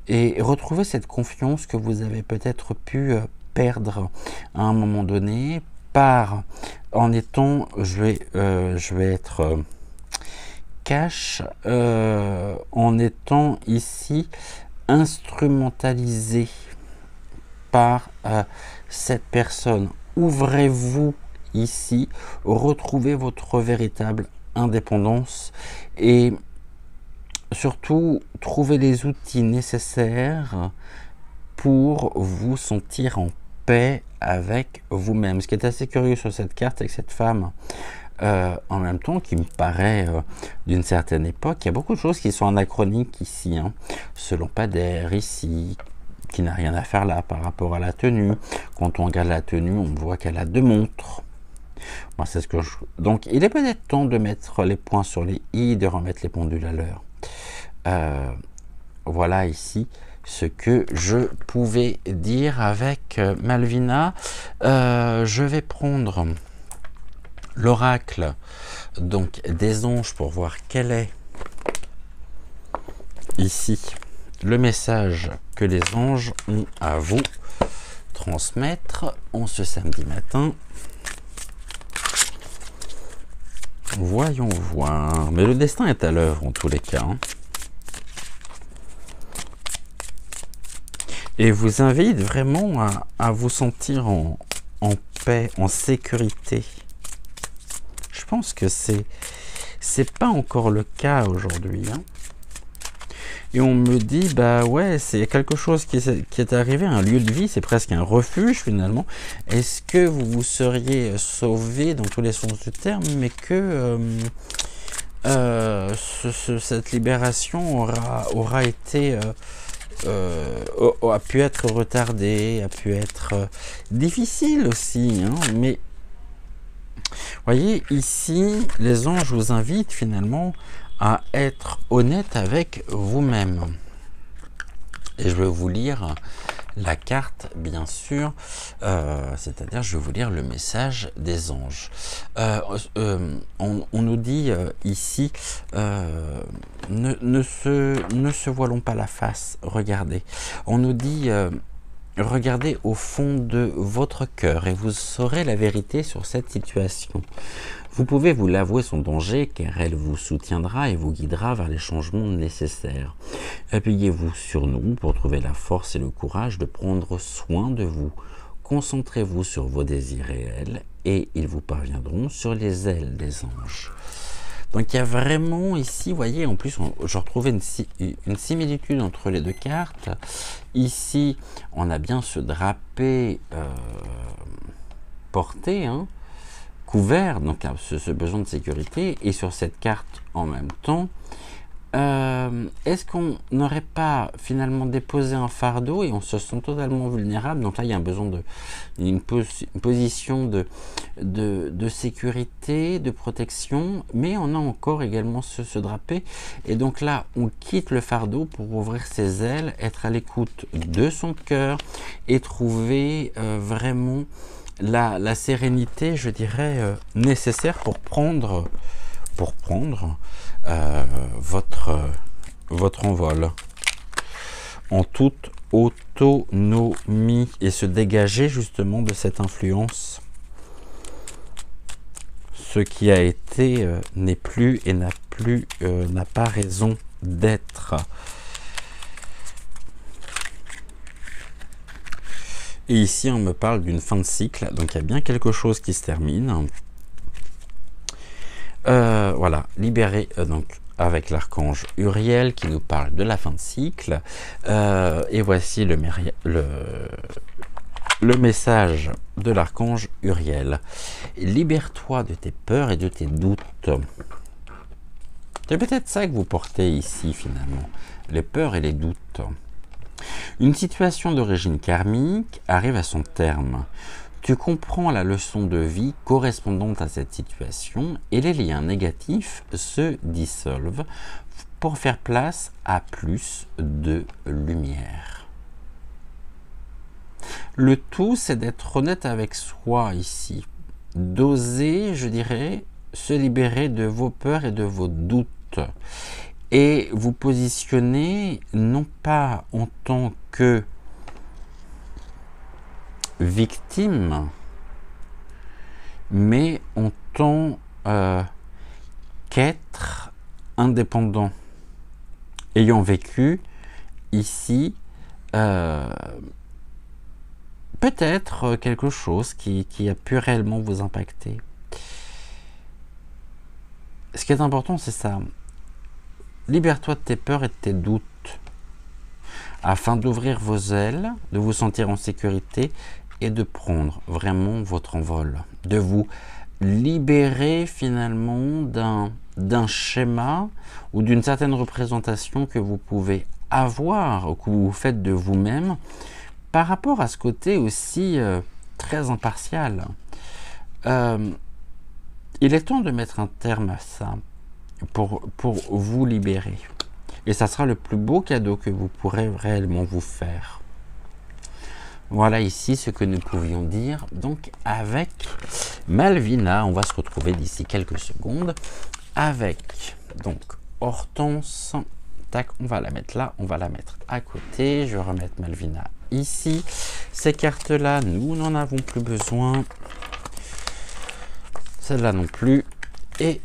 et retrouver cette confiance que vous avez peut-être pu perdre à un moment donné, en étant, je vais être... cash, en étant ici instrumentalisé par cette personne. Ouvrez-vous ici, retrouvez votre véritable indépendance et surtout trouvez les outils nécessaires pour vous sentir en paix avec vous-même. Ce qui est assez curieux sur cette carte, c'est que cette femme, en même temps, qui me paraît d'une certaine époque, il y a beaucoup de choses qui sont anachroniques ici, hein. Ce lampadaire ici, qui n'a rien à faire là par rapport à la tenue. Quand on regarde la tenue, on voit qu'elle a 2 montres. Moi, c'est ce que Donc, il est peut-être temps de mettre les points sur les i, de remettre les pendules à l'heure. Voilà ici ce que je pouvais dire avec Malvina. Je vais prendre l'oracle donc des anges pour voir quel est ici le message que les anges ont à vous transmettre en ce samedi matin. Voyons voir. Mais le destin est à l'œuvre en tous les cas, hein. Et vous invite vraiment à vous sentir en paix, en sécurité. Je pense que c'est pas encore le cas aujourd'hui, hein. Et on me dit, bah ouais, c'est quelque chose qui est arrivé, un lieu de vie, c'est presque un refuge finalement. Est-ce que vous vous seriez sauvé dans tous les sens du terme, mais que cette libération aura été... a pu être retardée, a pu être difficile aussi, hein, mais voyez, ici, les anges vous invitent finalement à être honnête avec vous-même. Et je vais vous lire la carte, bien sûr, c'est-à-dire je vais vous lire le message des anges. On nous dit ici, ne se voilons pas la face, regardez. On nous dit... regardez au fond de votre cœur et vous saurez la vérité sur cette situation. Vous pouvez vous l'avouer son danger car elle vous soutiendra et vous guidera vers les changements nécessaires. Appuyez-vous sur nous pour trouver la force et le courage de prendre soin de vous. Concentrez-vous sur vos désirs réels et ils vous parviendront sur les ailes des anges. Donc il y a vraiment ici, vous voyez, en plus je retrouvais une similitude entre les deux cartes. Ici, on a bien ce drapé porté, hein, couvert, donc ce besoin de sécurité. Et sur cette carte en même temps, est-ce qu'on n'aurait pas finalement déposé un fardeau et on se sent totalement vulnérable? Donc là, il y a un besoin une position de sécurité, de protection, mais on a encore également ce drapé. Et donc là, on quitte le fardeau pour ouvrir ses ailes, être à l'écoute de son cœur et trouver vraiment la sérénité, je dirais, nécessaire pour prendre votre envol en toute autonomie et se dégager justement de cette influence. Ce qui a été n'est plus et n'a pas raison d'être. Et ici on me parle d'une fin de cycle, donc il y a bien quelque chose qui se termine. Voilà, libéré donc avec l'archange Uriel qui nous parle de la fin de cycle. Et voici le message de l'archange Uriel. Libère-toi de tes peurs et de tes doutes. C'est peut-être ça que vous portez ici finalement, les peurs et les doutes. Une situation d'origine karmique arrive à son terme. Tu comprends la leçon de vie correspondante à cette situation et les liens négatifs se dissolvent pour faire place à plus de lumière. Le tout, c'est d'être honnête avec soi ici, d'oser, je dirais, se libérer de vos peurs et de vos doutes et vous positionner non pas en tant que victime, mais en tant qu'être indépendant, ayant vécu ici peut-être quelque chose qui a pu réellement vous impacter. Ce qui est important, c'est ça. Libère-toi de tes peurs et de tes doutes, afin d'ouvrir vos ailes, de vous sentir en sécurité et de prendre vraiment votre envol, de vous libérer finalement d'un schéma ou d'une certaine représentation que vous pouvez avoir ou que vous faites de vous-même par rapport à ce côté aussi très impartial. Il est temps de mettre un terme à ça pour vous libérer. Et ça sera le plus beau cadeau que vous pourrez réellement vous faire. Voilà ici ce que nous pouvions dire donc avec Malvina. On va se retrouver d'ici quelques secondes avec donc Hortense. Tac, on va la mettre là, on va la mettre à côté. Je vais remettre Malvina ici. Ces cartes-là, nous n'en avons plus besoin. Celle-là non plus. Et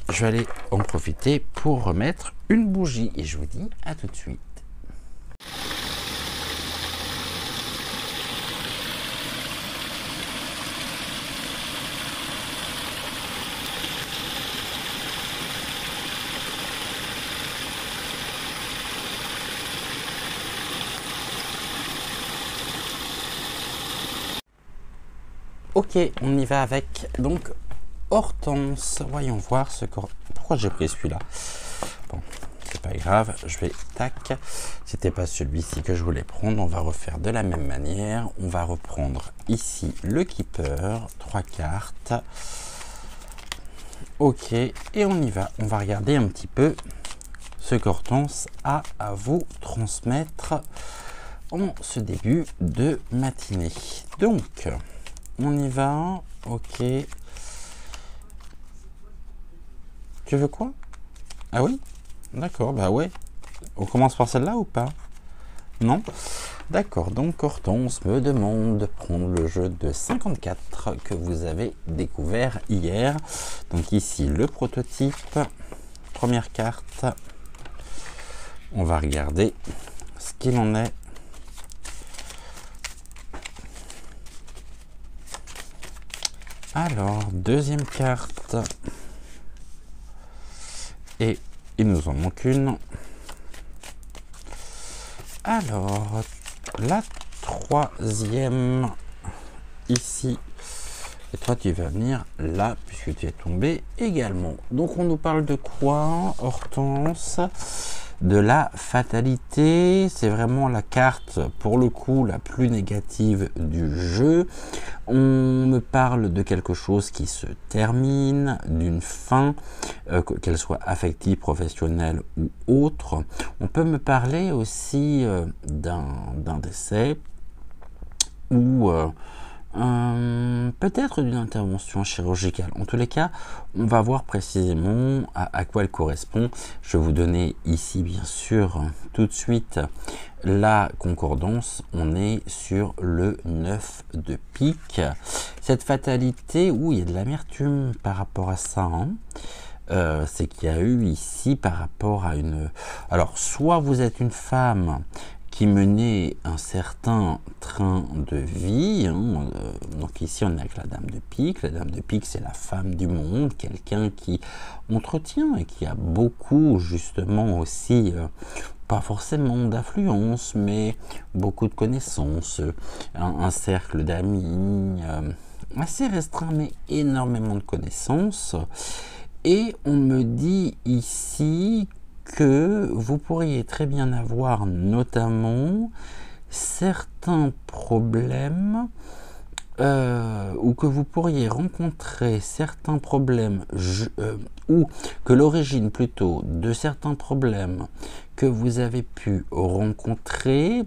je vais aller en profiter pour remettre une bougie. Et je vous dis à tout de suite. Ok, on y va avec donc Hortense. Voyons voir ce que... Pourquoi j'ai pris celui-là? Bon, c'est pas grave, je vais... Tac. C'était pas celui-ci que je voulais prendre. On va refaire de la même manière. On va reprendre ici le Keeper. 3 cartes. Ok, et on y va. On va regarder un petit peu ce qu'Hortense a à vous transmettre en ce début de matinée. Donc... on y va, ok. Tu veux quoi? Ah oui? D'accord, bah ouais. On commence par celle-là ou pas? Non? D'accord, donc Hortense me demande de prendre le jeu de 54 que vous avez découvert hier. Donc ici, le prototype. Première carte. On va regarder ce qu'il en est. Alors, deuxième carte. Et il nous en manque une. Alors, la troisième, ici. Et toi, tu vas venir là, puisque tu es tombé également. Donc, on nous parle de quoi, Hortense? De la fatalité. C'est vraiment la carte, pour le coup, la plus négative du jeu. On me parle de quelque chose qui se termine, d'une fin, qu'elle soit affective, professionnelle ou autre. On peut me parler aussi d'un décès ou peut-être d'une intervention chirurgicale. En tous les cas, on va voir précisément à quoi elle correspond. Je vais vous donner ici, bien sûr, tout de suite la concordance. On est sur le 9 de pique. Cette fatalité, où il y a de l'amertume par rapport à ça, hein. C'est qu'il y a eu ici par rapport à une... Alors, soit vous êtes une femme qui menait un certain train de vie, hein. Donc ici on est avec la dame de pique. La dame de pique, c'est la femme du monde, quelqu'un qui entretient et qui a beaucoup justement aussi, pas forcément d'affluence, mais beaucoup de connaissances, un cercle d'amis assez restreint, mais énormément de connaissances. Et on me dit ici que vous pourriez très bien avoir notamment certains problèmes ou que vous pourriez rencontrer certains problèmes, ou que l'origine plutôt de certains problèmes que vous avez pu rencontrer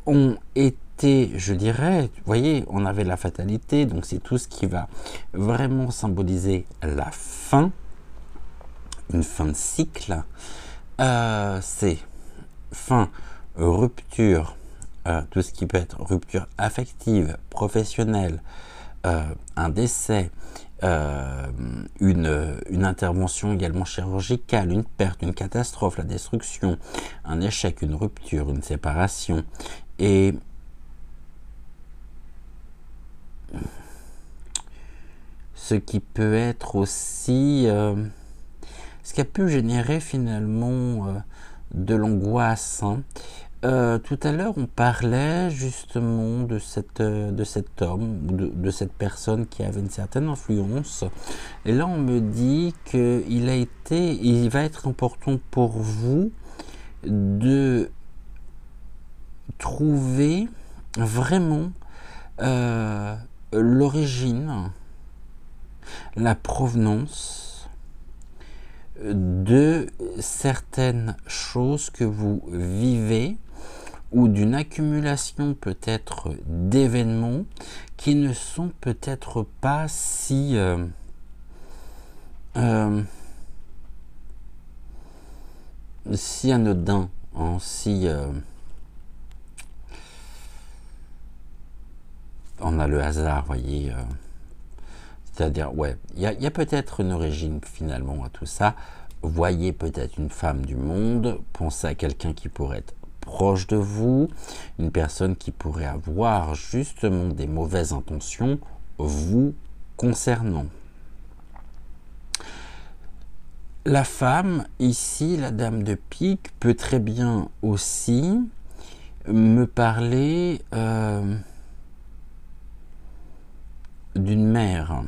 ont été, je dirais, vous voyez, on avait la fatalité, donc c'est tout ce qui va vraiment symboliser la fin, une fin de cycle. C'est fin, rupture, tout ce qui peut être rupture affective, professionnelle, un décès, une intervention également chirurgicale, une perte, une catastrophe, la destruction, un échec, une rupture, une séparation. Et ce qui peut être aussi ce qui a pu générer finalement de l'angoisse. Tout à l'heure, on parlait justement de cet homme, de cette personne qui avait une certaine influence. Et là, on me dit il va être important pour vous de trouver vraiment l'origine, la provenance de certaines choses que vous vivez, ou d'une accumulation peut-être d'événements qui ne sont peut-être pas si si anodins, hein, si on a le hasard, voyez, c'est-à-dire, ouais, il y a peut-être une origine finalement à tout ça. Voyez peut-être une femme du monde, pensez à quelqu'un qui pourrait être proche de vous, une personne qui pourrait avoir justement des mauvaises intentions vous concernant. La femme, ici, la dame de pique, peut très bien aussi me parler d'une mère,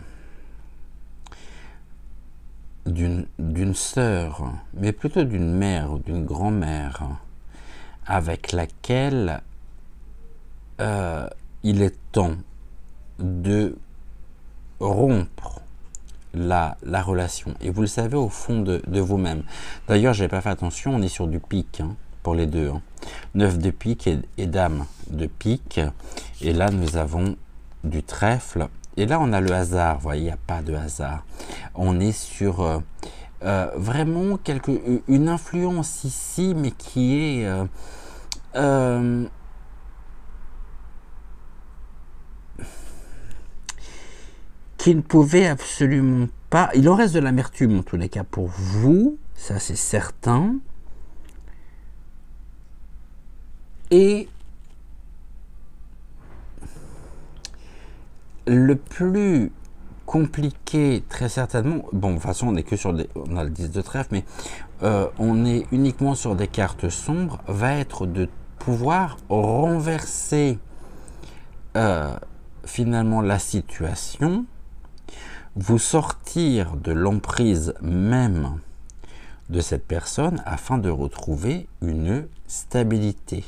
d'une sœur, mais plutôt d'une mère ou d'une grand-mère, avec laquelle il est temps de rompre la relation. Et vous le savez au fond de vous-même. D'ailleurs, j'ai pas fait attention, on est sur du pique hein, pour les deux. Hein. 9 de pique et dame de pique. Et là, nous avons du trèfle. Et là, on a le hasard. Vous voyez, il n'y a pas de hasard. On est sur vraiment une influence ici, mais qui est qui ne pouvait absolument pas... Il en reste de l'amertume en tous les cas pour vous, ça c'est certain. Et le plus compliqué, très certainement, bon, de toute façon on est que sur on a le 10 de trèfle, mais on est uniquement sur des cartes sombres, va être de pouvoir renverser finalement la situation, vous sortir de l'emprise même de cette personne afin de retrouver une stabilité.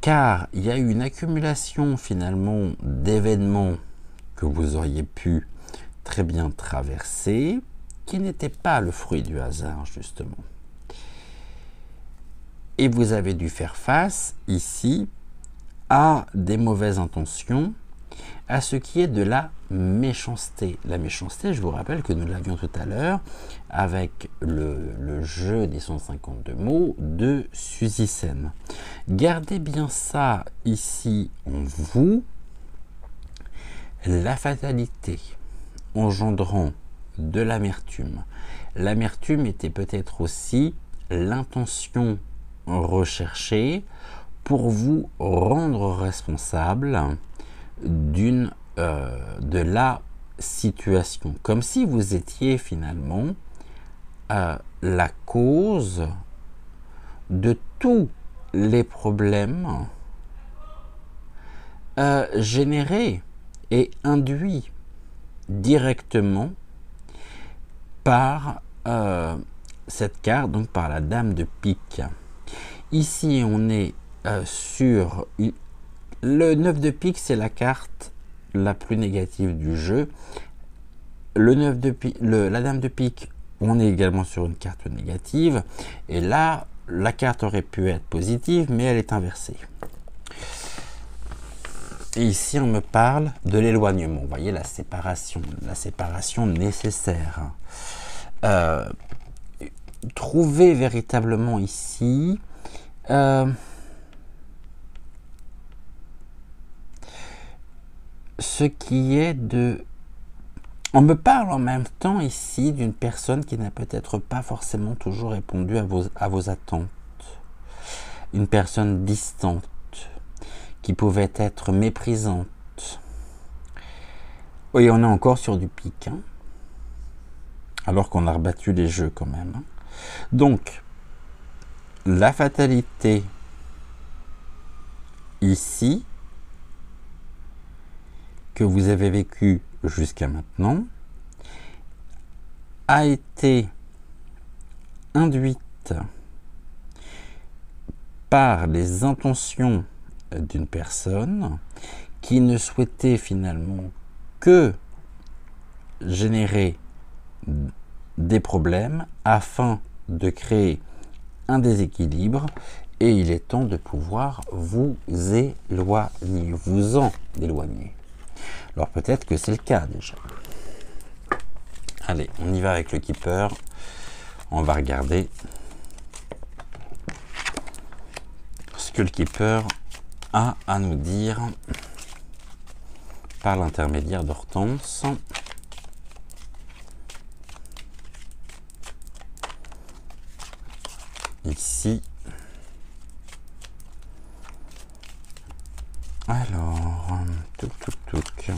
Car il y a eu une accumulation finalement d'événements que vous auriez pu très bien traverser, qui n'étaient pas le fruit du hasard justement. Et vous avez dû faire face ici à des mauvaises intentions, à ce qui est de la méchanceté. La méchanceté, je vous rappelle que nous l'avions tout à l'heure avec le jeu des 152 mots de Suzy Sen. Gardez bien ça ici en vous. La fatalité engendrant de l'amertume. L'amertume était peut-être aussi l'intention recherchée pour vous rendre responsable de la situation, comme si vous étiez finalement la cause de tous les problèmes générés et induits directement par cette carte, donc par la dame de pique. Ici, on est sur le 9 de pique, c'est la carte la plus négative du jeu. Le 9 de pique, la dame de pique, on est également sur une carte négative. Et là, la carte aurait pu être positive, mais elle est inversée. Et ici, on me parle de l'éloignement. Vous voyez, la séparation nécessaire. Trouver véritablement ici ce qui est de... On me parle en même temps ici d'une personne qui n'a peut-être pas forcément toujours répondu à vos attentes. Une personne distante, qui pouvait être méprisante. Oui, on est encore sur du pic, hein, alors qu'on a rebattu les jeux quand même. Hein. Donc, la fatalité ici, que vous avez vécu jusqu'à maintenant, a été induite par les intentions d'une personne qui ne souhaitait finalement que générer des problèmes afin de créer un déséquilibre, et il est temps de pouvoir vous éloigner, vous en éloigner. Alors peut-être que c'est le cas déjà. Allez, on y va avec le keeper. On va regarder ce que le keeper a à nous dire par l'intermédiaire d'Hortense. Ici. Alors, touc.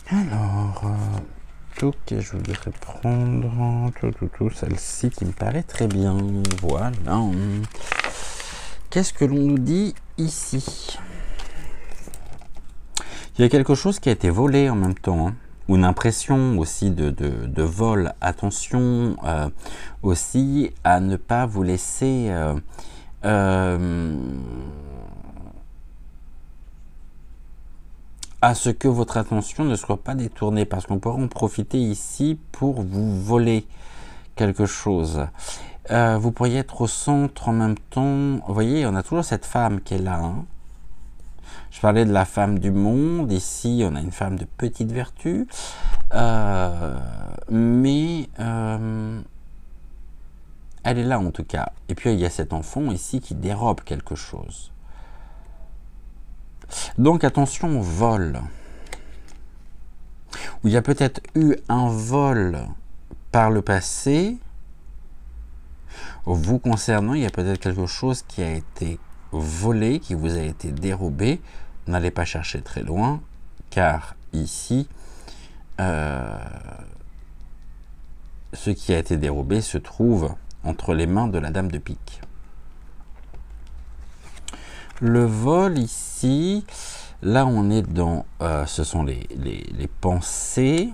Alors, et je voudrais prendre celle-ci qui me paraît très bien. Voilà. Qu'est-ce que l'on nous dit ici? Il y a quelque chose qui a été volé en même temps, hein, ou une impression aussi de vol. Attention aussi à ne pas vous laisser à ce que votre attention ne soit pas détournée, parce qu'on pourra en profiter ici pour vous voler quelque chose. Vous pourriez être au centre en même temps. Vous voyez, on a toujours cette femme qui est là. Hein. Je parlais de la femme du monde. Ici, on a une femme de petite vertu. Mais elle est là en tout cas. Et puis, il y a cet enfant ici qui dérobe quelque chose. Donc attention au vol. Où il y a peut-être eu un vol par le passé. Vous concernant, il y a peut-être quelque chose qui a été volé, qui vous a été dérobé. N'allez pas chercher très loin, car ici, ce qui a été dérobé se trouve entre les mains de la dame de pique. Le vol ici, là on est dans, ce sont les pensées.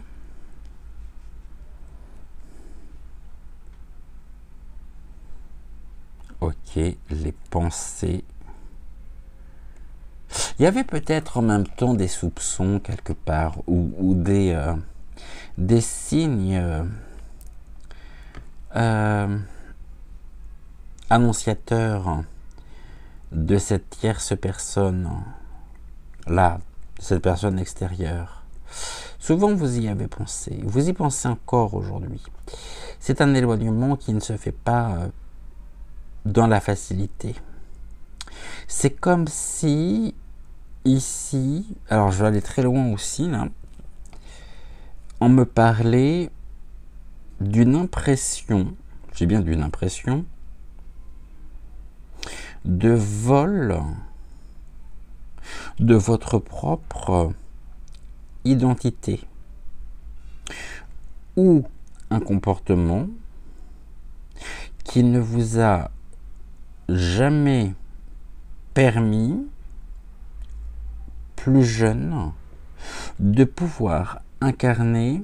Ok, les pensées. Il y avait peut-être en même temps des soupçons quelque part, ou des signes annonciateurs de cette tierce personne, là, cette personne extérieure. Souvent vous y avez pensé, vous y pensez encore aujourd'hui. C'est un éloignement qui ne se fait pas dans la facilité. C'est comme si, ici, alors je vais aller très loin aussi, là, on me parlait d'une impression, j'ai bien d'une impression, de vol de votre propre identité, ou un comportement qui ne vous a jamais permis, plus jeune, de pouvoir incarné,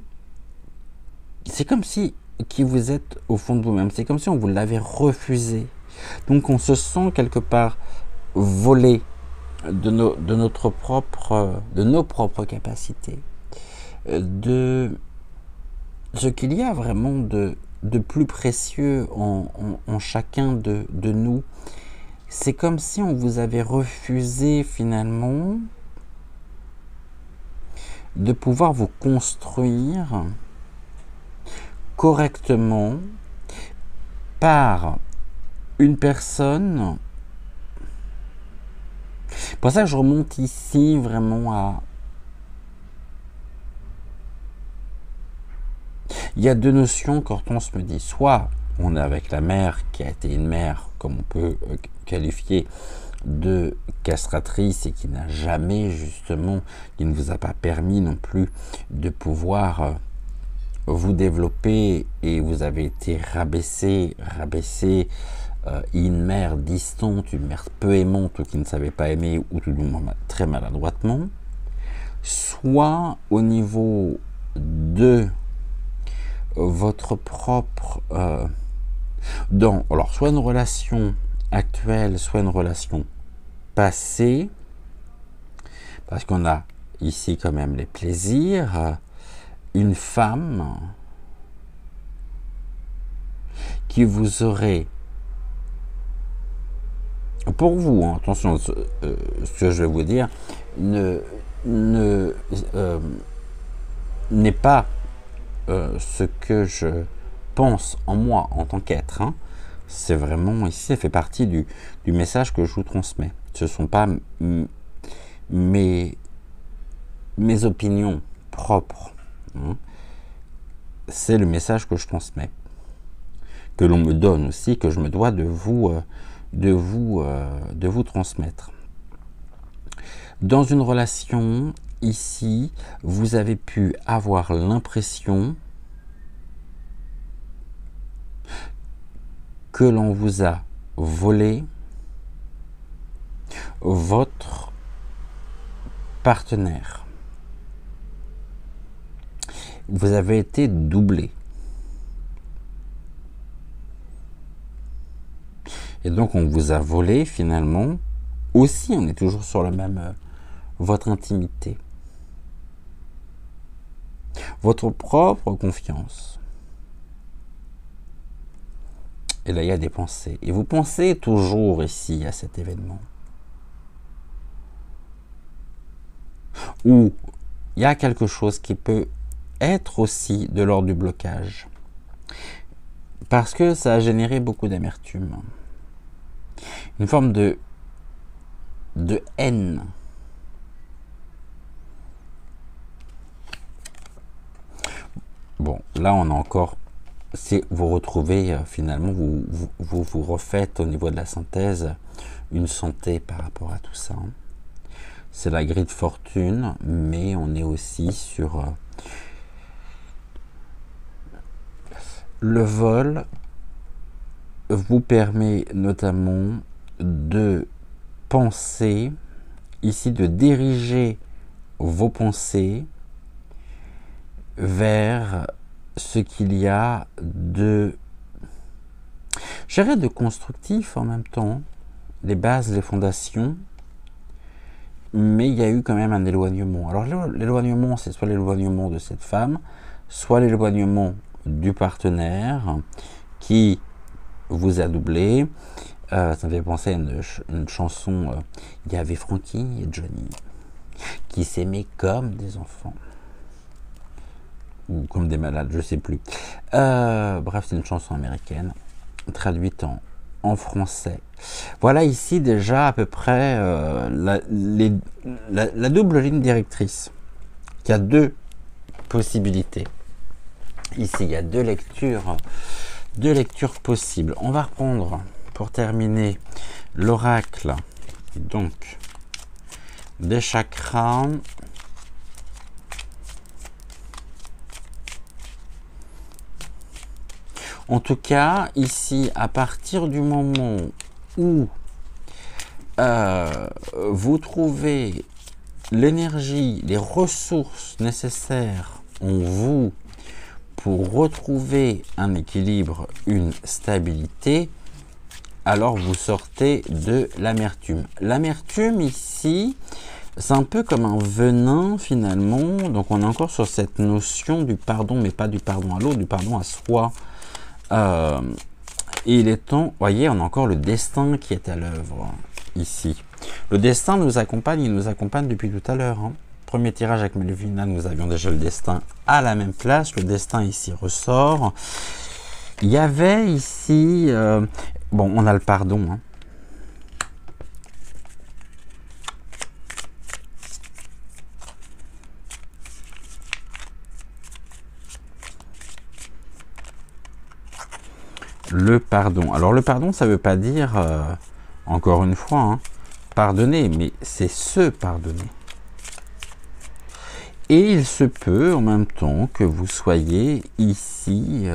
c'est comme si qui vous êtes au fond de vous-même, c'est comme si on vous l'avait refusé. Donc on se sent quelque part volé de nos propres capacités, de ce qu'il y a vraiment de plus précieux en chacun de nous. C'est comme si on vous avait refusé finalement de pouvoir vous construire correctement par une personne. Pour ça, je remonte ici vraiment à... Il y a deux notions qu'Hortense me dit. Soit on est avec la mère qui a été une mère, comme on peut qualifier de castratrice et qui n'a jamais justement, qui ne vous a pas permis non plus de pouvoir vous développer et vous avez été rabaissé, une mère distante, une mère peu aimante ou qui ne savait pas aimer ou tout du moins très maladroitement, soit au niveau de votre propre alors soit une relation actuelle, soit une relation passée, parce qu'on a ici quand même les plaisirs, une femme qui vous aurait, pour vous, hein, attention, ce que je vais vous dire n'est pas ce que je pense en moi en tant qu'être, hein. C'est vraiment ici, ça fait partie du message que je vous transmets. Ce ne sont pas mes opinions propres, hein. C'est le message que je transmets, que l'on me donne aussi, que je me dois de vous transmettre. Dans une relation, ici, vous avez pu avoir l'impression que l'on vous a volé votre partenaire. Vous avez été doublé. Et donc on vous a volé finalement, aussi on est toujours sur le même, votre intimité. Votre propre confiance. Et là, il y a des pensées. Et vous pensez toujours ici à cet événement. Ou il y a quelque chose qui peut être aussi de l'ordre du blocage. Parce que ça a généré beaucoup d'amertume. Une forme de haine. Bon, là on a encore... vous retrouvez finalement, vous refaites au niveau de la synthèse une santé par rapport à tout ça. C'est la grille de fortune, mais on est aussi sur le vol vous permet notamment de penser, ici de diriger vos pensées vers ce qu'il y a de, je dirais, de constructif en même temps, les bases, les fondations, mais il y a eu quand même un éloignement. Alors l'éloignement, c'est soit l'éloignement de cette femme, soit l'éloignement du partenaire qui vous a doublé. Ça me fait penser à une chanson, il y avait Frankie et Johnny qui s'aimaient comme des enfants. Ou comme des malades, je sais plus. Bref, c'est une chanson américaine, traduite en français. Voilà ici déjà à peu près la double ligne directrice. Il y a deux possibilités. Ici, il y a deux lectures possibles. On va reprendre, pour terminer, l'oracle, donc, des chakras. En tout cas, ici, à partir du moment où vous trouvez l'énergie, les ressources nécessaires pour retrouver un équilibre, une stabilité, alors vous sortez de l'amertume. L'amertume ici, c'est un peu comme un venin finalement, donc on est encore sur cette notion du pardon, mais pas du pardon à l'autre, du pardon à soi. Et il est temps, voyez, on a encore le destin qui est à l'œuvre ici. Le destin nous accompagne, il nous accompagne depuis tout à l'heure. Premier tirage avec Melvina, nous avions déjà le destin à la même place. Le destin ici ressort. Il y avait ici... bon, on a le pardon. Le pardon. Alors le pardon, ça ne veut pas dire, encore une fois, pardonner, mais c'est se pardonner. Et il se peut en même temps que vous soyez ici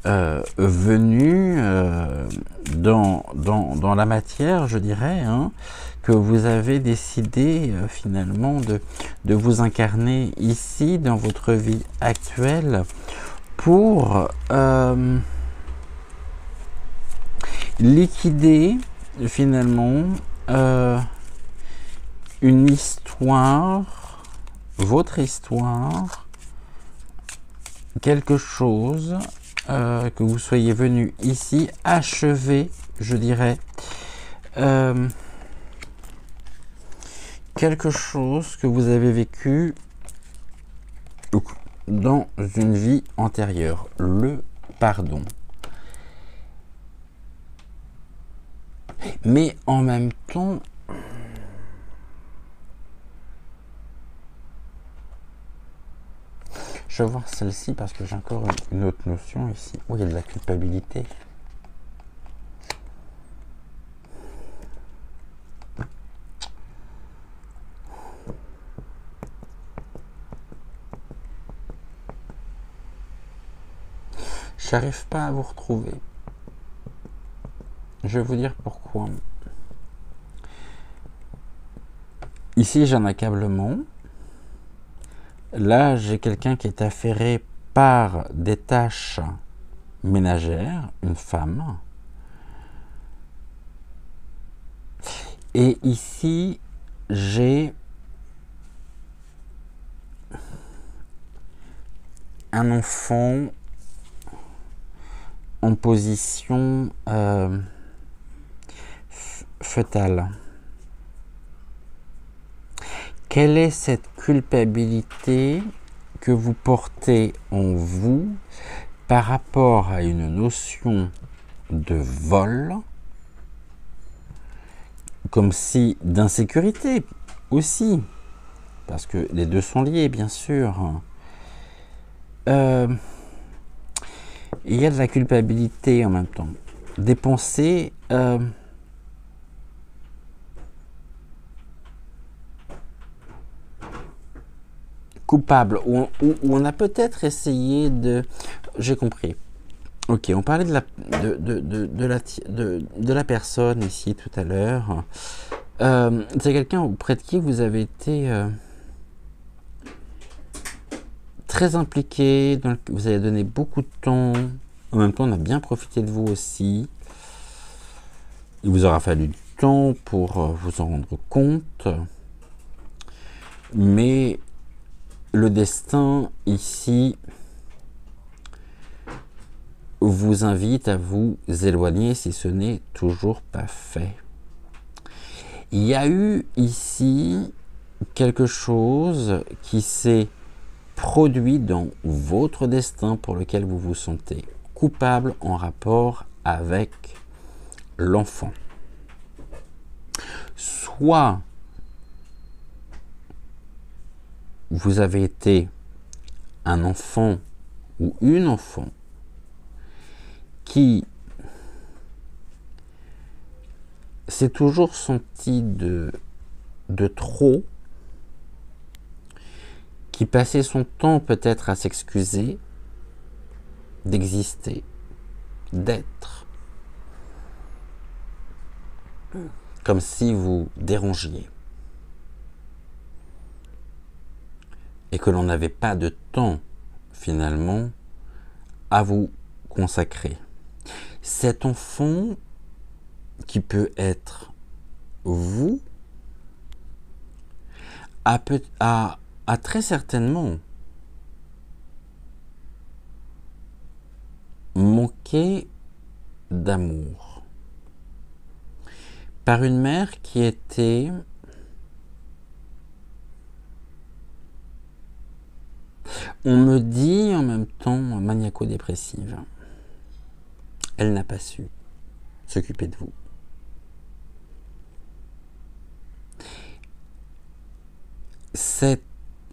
venu dans la matière, je dirais, que vous avez décidé finalement de vous incarner ici dans votre vie actuelle pour liquider finalement une histoire, votre histoire, quelque chose que vous soyez venu ici achever, je dirais, quelque chose que vous avez vécu dans une vie antérieure, le pardon. Mais en même temps, je vais voir celle-ci parce que j'ai encore une autre notion ici. Oh, il y a de la culpabilité. J'arrive pas à vous retrouver. Je vais vous dire pourquoi. Ici, j'ai un accablement. Là, j'ai quelqu'un qui est affairé par des tâches ménagères, une femme. Et ici, j'ai un enfant en position fœtale. Quelle est cette culpabilité que vous portez en vous par rapport à une notion de vol, comme si d'insécurité aussi, parce que les deux sont liés bien sûr. Il y a de la culpabilité en même temps, des pensées coupables, où on a peut-être essayé de... J'ai compris. Ok, on parlait de la personne ici tout à l'heure. C'est quelqu'un auprès de qui vous avez été très impliqué, donc vous avez donné beaucoup de temps. En même temps, on a bien profité de vous aussi. Il vous aura fallu du temps pour vous en rendre compte. Mais le destin ici vous invite à vous éloigner si ce n'est toujours pas fait. Il y a eu ici quelque chose qui s'est produit dans votre destin pour lequel vous vous sentez coupable en rapport avec l'enfant. Soit vous avez été un enfant ou une enfant qui s'est toujours senti de trop, qui passait son temps peut-être à s'excuser d'exister, d'être, comme si vous dérangiez. et que l'on n'avait pas de temps finalement à vous consacrer. Cet enfant qui peut être vous a très certainement manqué d'amour par une mère qui était on me dit en même temps maniaco-dépressive. Elle n'a pas su s'occuper de vous.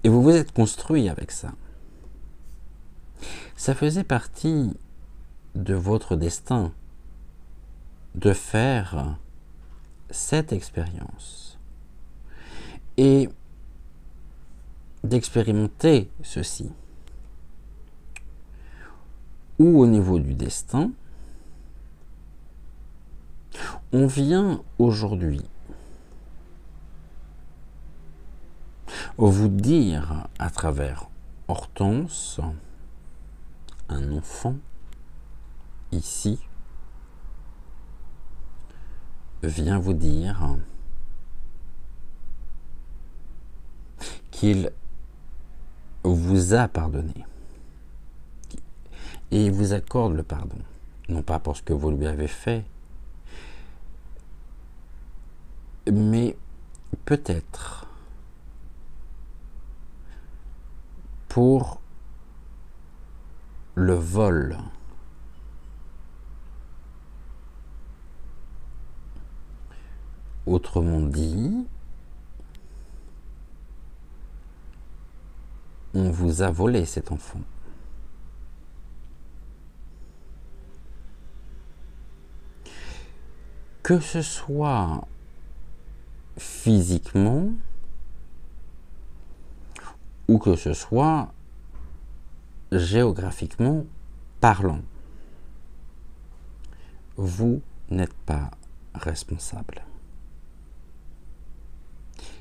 Et vous vous êtes construit avec ça. Ça faisait partie de votre destin de faire cette expérience et d'expérimenter ceci. Ou au niveau du destin, on vient aujourd'hui vous dire à travers Hortense, un enfant ici, vient vous dire qu'il vous a pardonné et il vous accorde le pardon, non pas pour ce que vous lui avez fait, mais peut-être pour le vol. Autrement dit, on vous a volé cet enfant. Que ce soit physiquement ou que ce soit géographiquement parlant, vous n'êtes pas responsable.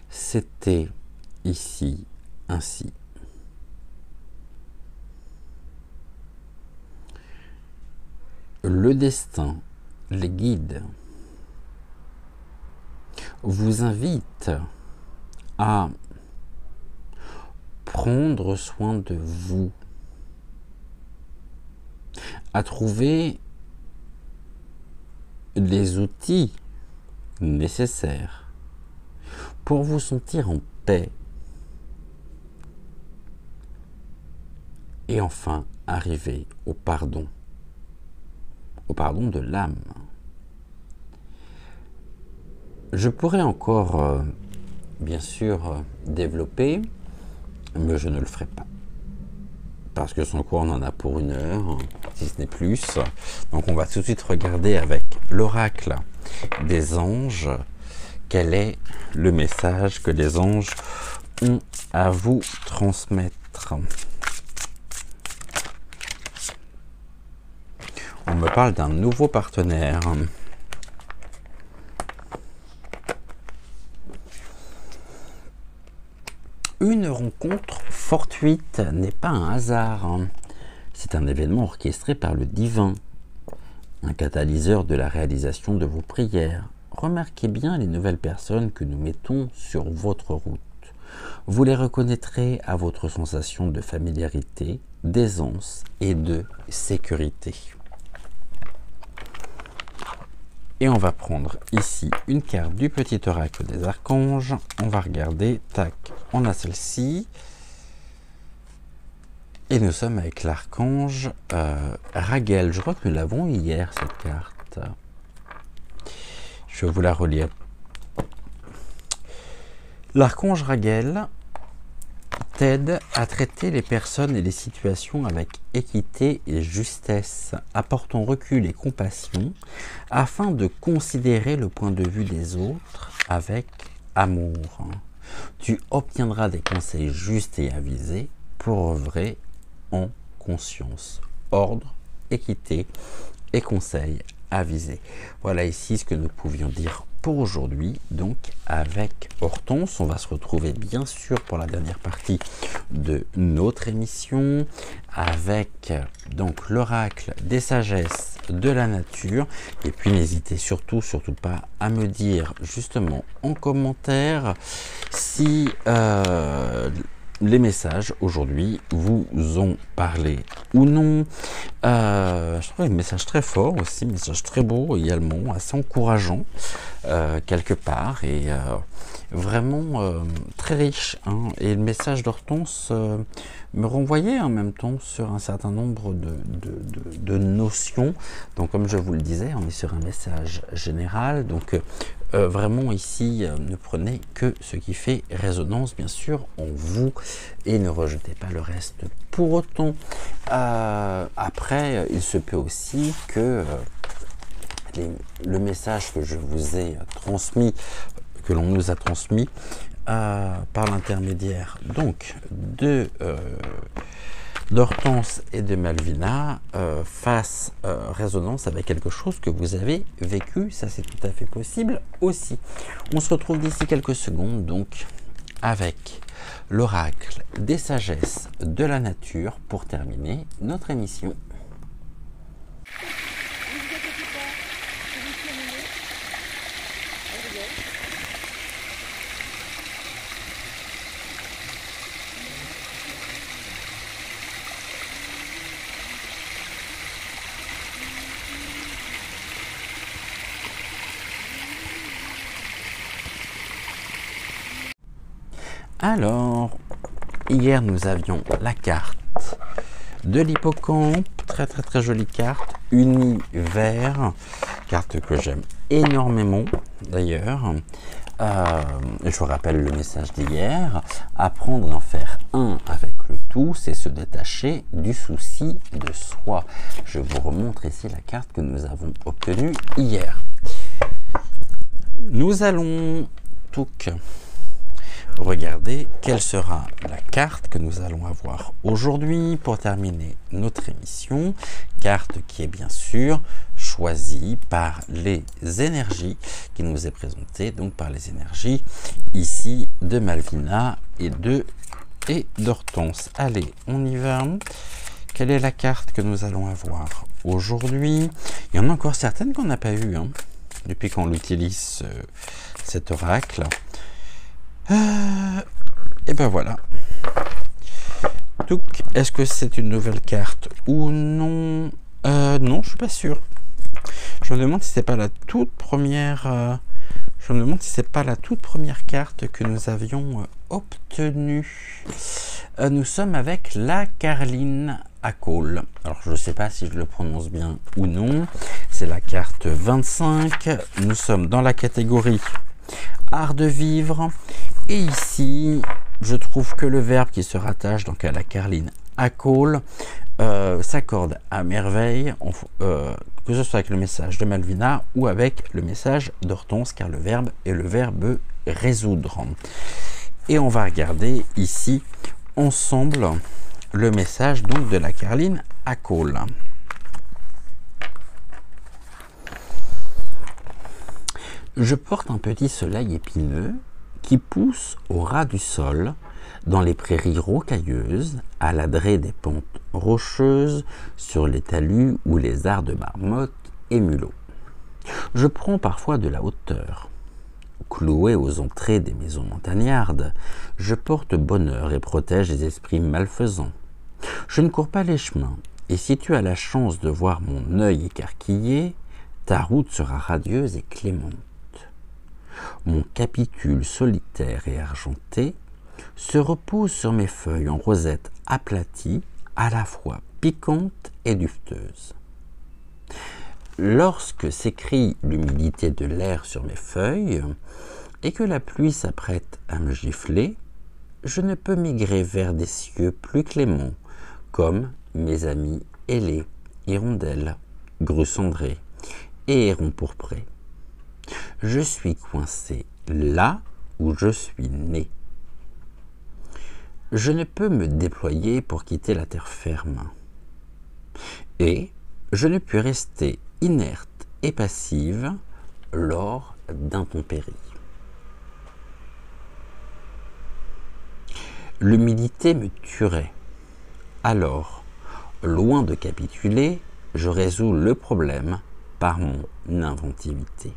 C'était ici ainsi. Le destin, les guides, vous invitent à prendre soin de vous, à trouver les outils nécessaires pour vous sentir en paix et enfin arriver au pardon de l'âme. Je pourrais encore, bien sûr, développer, mais je ne le ferai pas. Parce que sans quoi on en a pour 1 heure, si ce n'est plus. Donc on va tout de suite regarder avec l'oracle des anges, quel est le message que les anges ont à vous transmettre. On me parle d'un nouveau partenaire. Une rencontre fortuite n'est pas un hasard. C'est un événement orchestré par le divin, un catalyseur de la réalisation de vos prières. Remarquez bien les nouvelles personnes que nous mettons sur votre route. Vous les reconnaîtrez à votre sensation de familiarité, d'aisance et de sécurité. Et on va prendre ici une carte du petit oracle des archanges. On va regarder, tac, on a celle-ci. Et nous sommes avec l'archange Raguel. Je crois que nous l'avons hier, cette carte. Je vais vous la relire. L'archange Raguel t'aide à traiter les personnes et les situations avec équité et justesse, apportant recul et compassion afin de considérer le point de vue des autres avec amour. Tu obtiendras des conseils justes et avisés pour œuvrer en conscience. Ordre, équité et conseils avisés. Voilà ici ce que nous pouvions dire pour aujourd'hui, donc avec Hortense. On va se retrouver bien sûr pour la dernière partie de notre émission avec donc l'oracle des sagesses de la nature. Et puis n'hésitez surtout pas à me dire justement en commentaire si les messages aujourd'hui vous ont parlé ou non. Je trouve un message très fort aussi, un message très beau également, assez encourageant quelque part et vraiment très riche. Hein. Et le message d'Hortense me renvoyait en même temps sur un certain nombre de notions. Donc comme je vous le disais, on est sur un message général. Donc vraiment ici, ne prenez que ce qui fait résonance bien sûr en vous et ne rejetez pas le reste. Pour autant, après, il se peut aussi que le message que je vous ai transmis, que l'on nous a transmis par l'intermédiaire donc d'Hortense et de Malvina fasse résonance avec quelque chose que vous avez vécu. Ça, c'est tout à fait possible aussi. On se retrouve d'ici quelques secondes donc avec l'oracle des sagesses de la nature pour terminer notre émission. Alors, hier nous avions la carte de l'hippocampe, très jolie carte, univers, carte que j'aime énormément d'ailleurs. Je vous rappelle le message d'hier, apprendre à en faire un avec le tout, c'est se détacher du souci de soi. Je vous remontre ici la carte que nous avons obtenue hier. Nous allons regardez quelle sera la carte que nous allons avoir aujourd'hui pour terminer notre émission. Carte qui est bien sûr choisie par les énergies qui nous est présentée, donc par les énergies ici de Malvina et d'Hortense. Allez, on y va. Quelle est la carte que nous allons avoir aujourd'hui? Il y en a encore certaines qu'on n'a pas eues hein, depuis qu'on utilise cet oracle. Et ben voilà. Donc, est-ce que c'est une nouvelle carte ou non? Non, je suis pas sûr. Je me demande si c'est pas la toute première. Je me demande si c'est pas la toute première carte que nous avions obtenue. Nous sommes avec la Carline Acol. Alors, je ne sais pas si je le prononce bien ou non. C'est la carte 25. Nous sommes dans la catégorie Art de vivre. Et ici, je trouve que le verbe qui se rattache donc à la Carline Acol s'accorde à merveille, que ce soit avec le message de Malvina ou avec le message d'Hortense, car le verbe est le verbe résoudre. Et on va regarder ici ensemble le message donc de la Carline Acol. Je porte un petit soleil épineux qui pousse au ras du sol, dans les prairies rocailleuses, à l'adré des pentes rocheuses, sur les talus ou les arts de marmotte et mulots. Je prends parfois de la hauteur. Cloué aux entrées des maisons montagnardes, je porte bonheur et protège les esprits malfaisants. Je ne cours pas les chemins, et si tu as la chance de voir mon œil écarquillé, ta route sera radieuse et clémente. Mon capitule solitaire et argenté se repose sur mes feuilles en rosette aplatie, à la fois piquante et dufteuse. Lorsque s'écrie l'humidité de l'air sur mes feuilles et que la pluie s'apprête à me gifler, je ne peux migrer vers des cieux plus cléments, comme mes amis ailés, hirondelles, grues cendrées et hérons pourprés. Je suis coincé là où je suis né. Je ne peux me déployer pour quitter la terre ferme. Et je ne puis rester inerte et passive lors d'intempéries. L'humilité me tuerait. Alors, loin de capituler, je résous le problème par mon inventivité.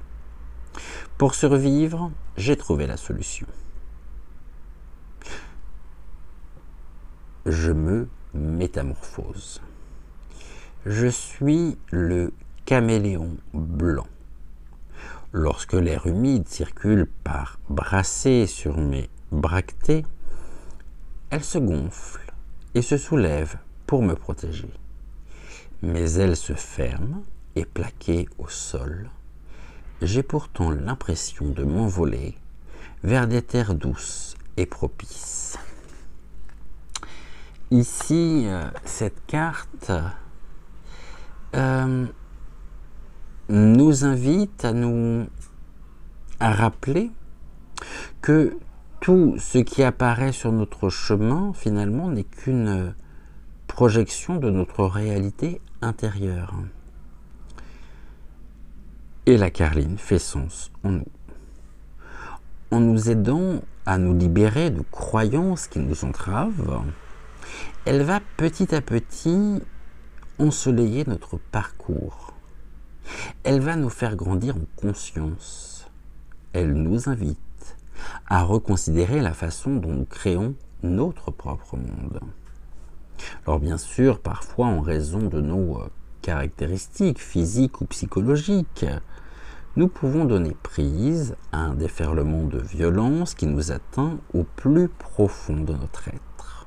Pour survivre, j'ai trouvé la solution. Je me métamorphose. Je suis le caméléon blanc. Lorsque l'air humide circule par brassées sur mes bractées, elle se gonfle et se soulève pour me protéger. Mes ailes se ferment et plaquées au sol, j'ai pourtant l'impression de m'envoler vers des terres douces et propices. Ici, cette carte nous invite à rappeler que tout ce qui apparaît sur notre chemin, finalement, n'est qu'une projection de notre réalité intérieure. Et la carline fait sens en nous. En nous aidant à nous libérer de croyances qui nous entravent, elle va petit à petit ensoleiller notre parcours. Elle va nous faire grandir en conscience. Elle nous invite à reconsidérer la façon dont nous créons notre propre monde. Alors bien sûr, parfois en raison de nos caractéristiques physiques ou psychologiques, nous pouvons donner prise à un déferlement de violence qui nous atteint au plus profond de notre être.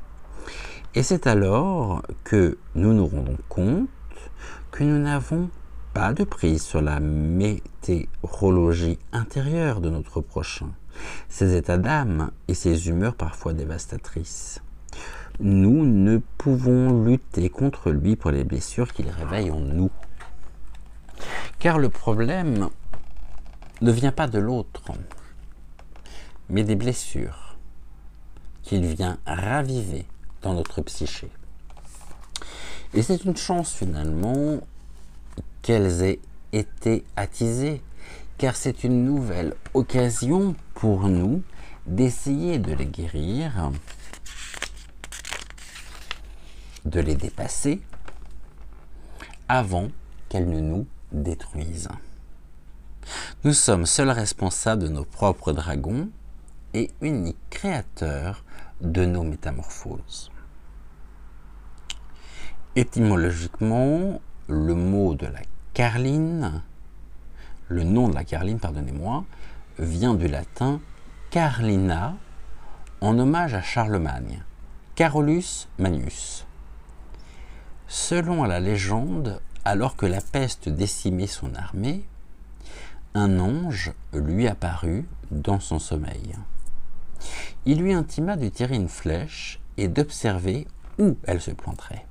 Et c'est alors que nous nous rendons compte que nous n'avons pas de prise sur la météorologie intérieure de notre prochain, ses états d'âme et ses humeurs parfois dévastatrices. Nous ne pouvons lutter contre lui pour les blessures qu'il réveille en nous. Car le problème ne vient pas de l'autre, mais des blessures qu'il vient raviver dans notre psyché. Et c'est une chance finalement qu'elles aient été attisées, car c'est une nouvelle occasion pour nous d'essayer de les guérir, de les dépasser, avant qu'elles ne nous détruisent. Nous sommes seuls responsables de nos propres dragons et uniques créateurs de nos métamorphoses. Étymologiquement, le mot de la carline, le nom de la carline, pardonnez-moi, vient du latin Carlina, en hommage à Charlemagne, Carolus Magnus. Selon la légende, alors que la peste décimait son armée, un ange lui apparut dans son sommeil. Il lui intima de tirer une flèche et d'observer où elle se planterait.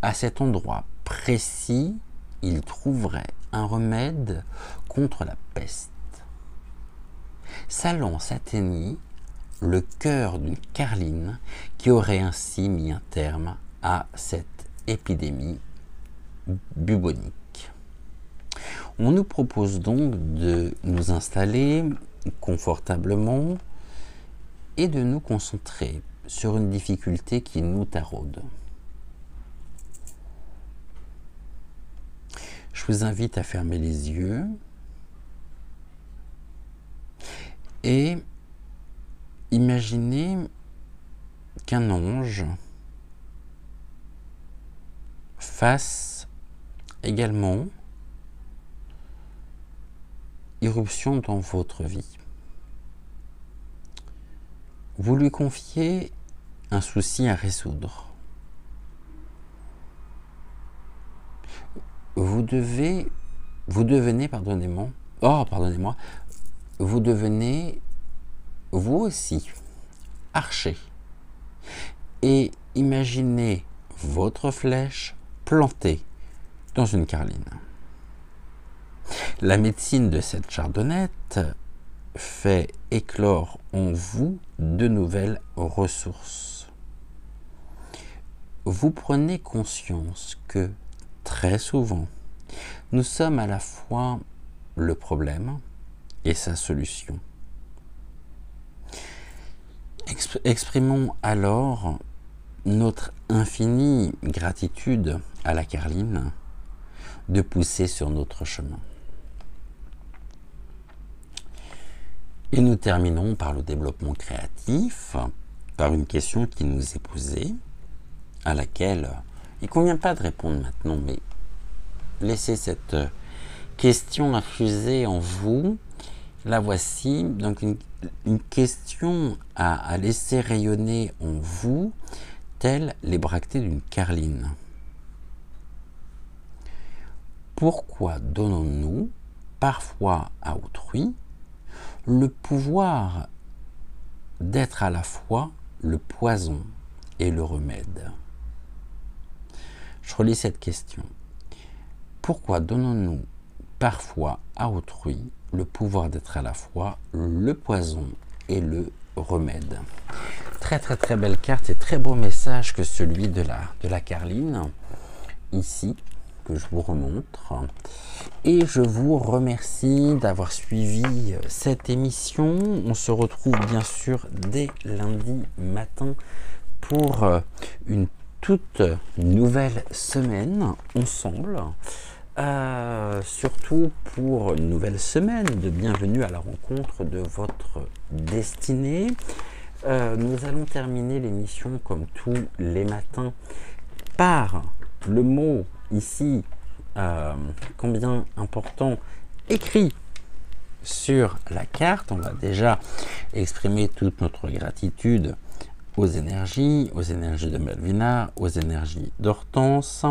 À cet endroit précis, il trouverait un remède contre la peste. Sa lance atteignit le cœur d'une carline qui aurait ainsi mis un terme à cette épidémie bubonique. On nous propose donc de nous installer confortablement et de nous concentrer sur une difficulté qui nous taraude. Je vous invite à fermer les yeux et imaginez qu'un ange fasse également irruption dans votre vie. Vous lui confiez un souci à résoudre. Vous devenez, vous aussi archer et imaginez votre flèche plantée dans une carline. La médecine de cette chardonnette fait éclore en vous de nouvelles ressources. Vous prenez conscience que très souvent, nous sommes à la fois le problème et sa solution. Exprimons alors notre infinie gratitude à la Carline de pousser sur notre chemin. Et nous terminons par le développement créatif, par une question qui nous est posée, à laquelle il ne convient pas de répondre maintenant, mais laissez cette question infuser en vous. La voici, donc une question à laisser rayonner en vous, telles les bractées d'une carline. Pourquoi donnons-nous parfois à autrui le pouvoir d'être à la fois le poison et le remède? Je relis cette question. Pourquoi donnons-nous parfois à autrui le pouvoir d'être à la fois le poison et le remède? Très très très belle carte et très beau message que celui de la Carline, ici, que je vous remontre. Et je vous remercie d'avoir suivi cette émission. On se retrouve bien sûr dès lundi matin pour une toute nouvelle semaine ensemble. Surtout pour une nouvelle semaine de bienvenue à la rencontre de votre destinée. Nous allons terminer l'émission comme tous les matins par le mot ici, combien important, écrit sur la carte. On va déjà exprimer toute notre gratitude aux énergies de Malvina, aux énergies d'Hortense,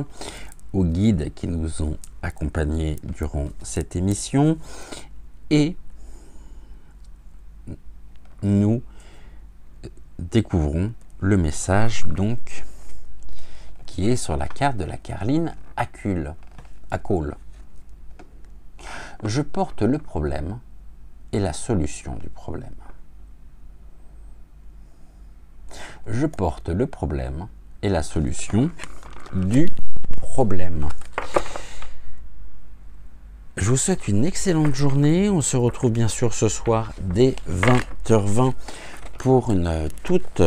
aux guides qui nous ont accompagnés durant cette émission, et nous découvrons le message donc qui est sur la carte de la Carline Acule. Je porte le problème et la solution du problème. Je porte le problème et la solution du problème. Je vous souhaite une excellente journée. On se retrouve bien sûr ce soir dès 20h20 pour une toute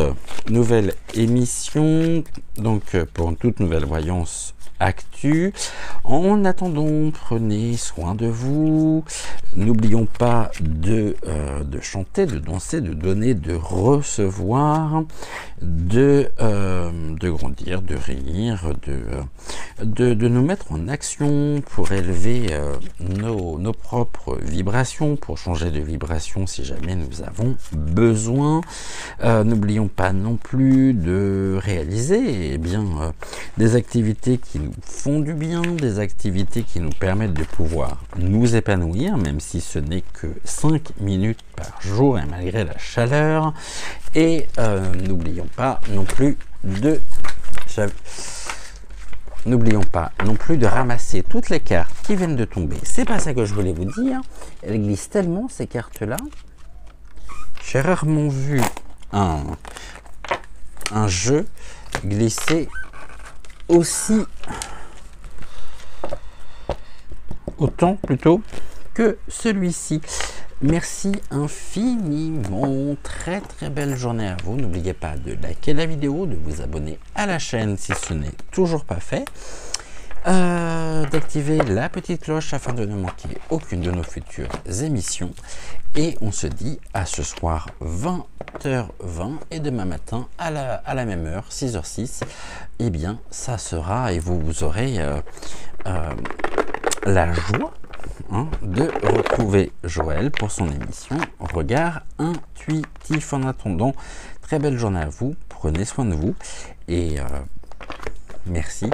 nouvelle émission, donc pour une toute nouvelle voyance actu. En attendant, prenez soin de vous. N'oublions pas de chanter, de danser, de donner, de recevoir, de grandir, de rire, de nous mettre en action pour élever nos propres vibrations, pour changer de vibration si jamais nous avons besoin. N'oublions pas non plus de réaliser des activités qui nous font du bien, des activités qui nous permettent de pouvoir nous épanouir, même si ce n'est que 5 minutes par jour et malgré la chaleur. Et n'oublions pas non plus de ramasser toutes les cartes qui viennent de tomber. C'est pas ça que je voulais vous dire. Elles glissent tellement, ces cartes-là. J'ai rarement vu un jeu glisser autant plutôt que celui-ci. Merci infiniment, très très belle journée à vous. N'oubliez pas de liker la vidéo, de vous abonner à la chaîne si ce n'est toujours pas fait, d'activer la petite cloche afin de ne manquer aucune de nos futures émissions. Et on se dit à ce soir 20h20 et demain matin à la même heure, 6h06. Eh bien, ça sera, et vous aurez la joie de retrouver Joël pour son émission Regard Intuitif. En attendant, très belle journée à vous, prenez soin de vous et merci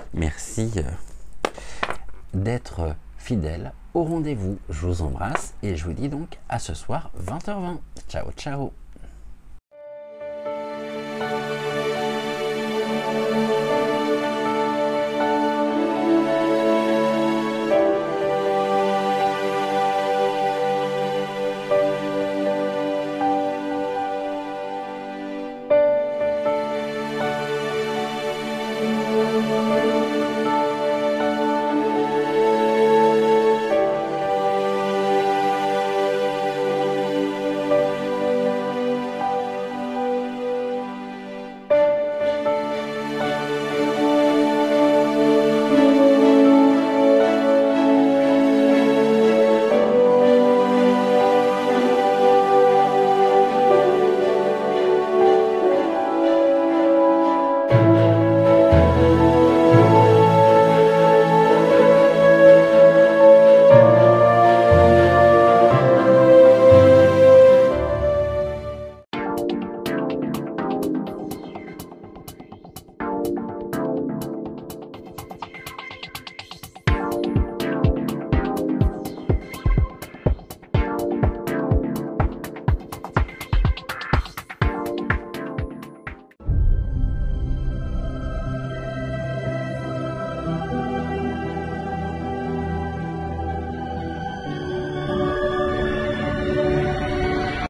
d'être fidèle au rendez-vous. Je vous embrasse et je vous dis donc à ce soir 20h20. Ciao ciao.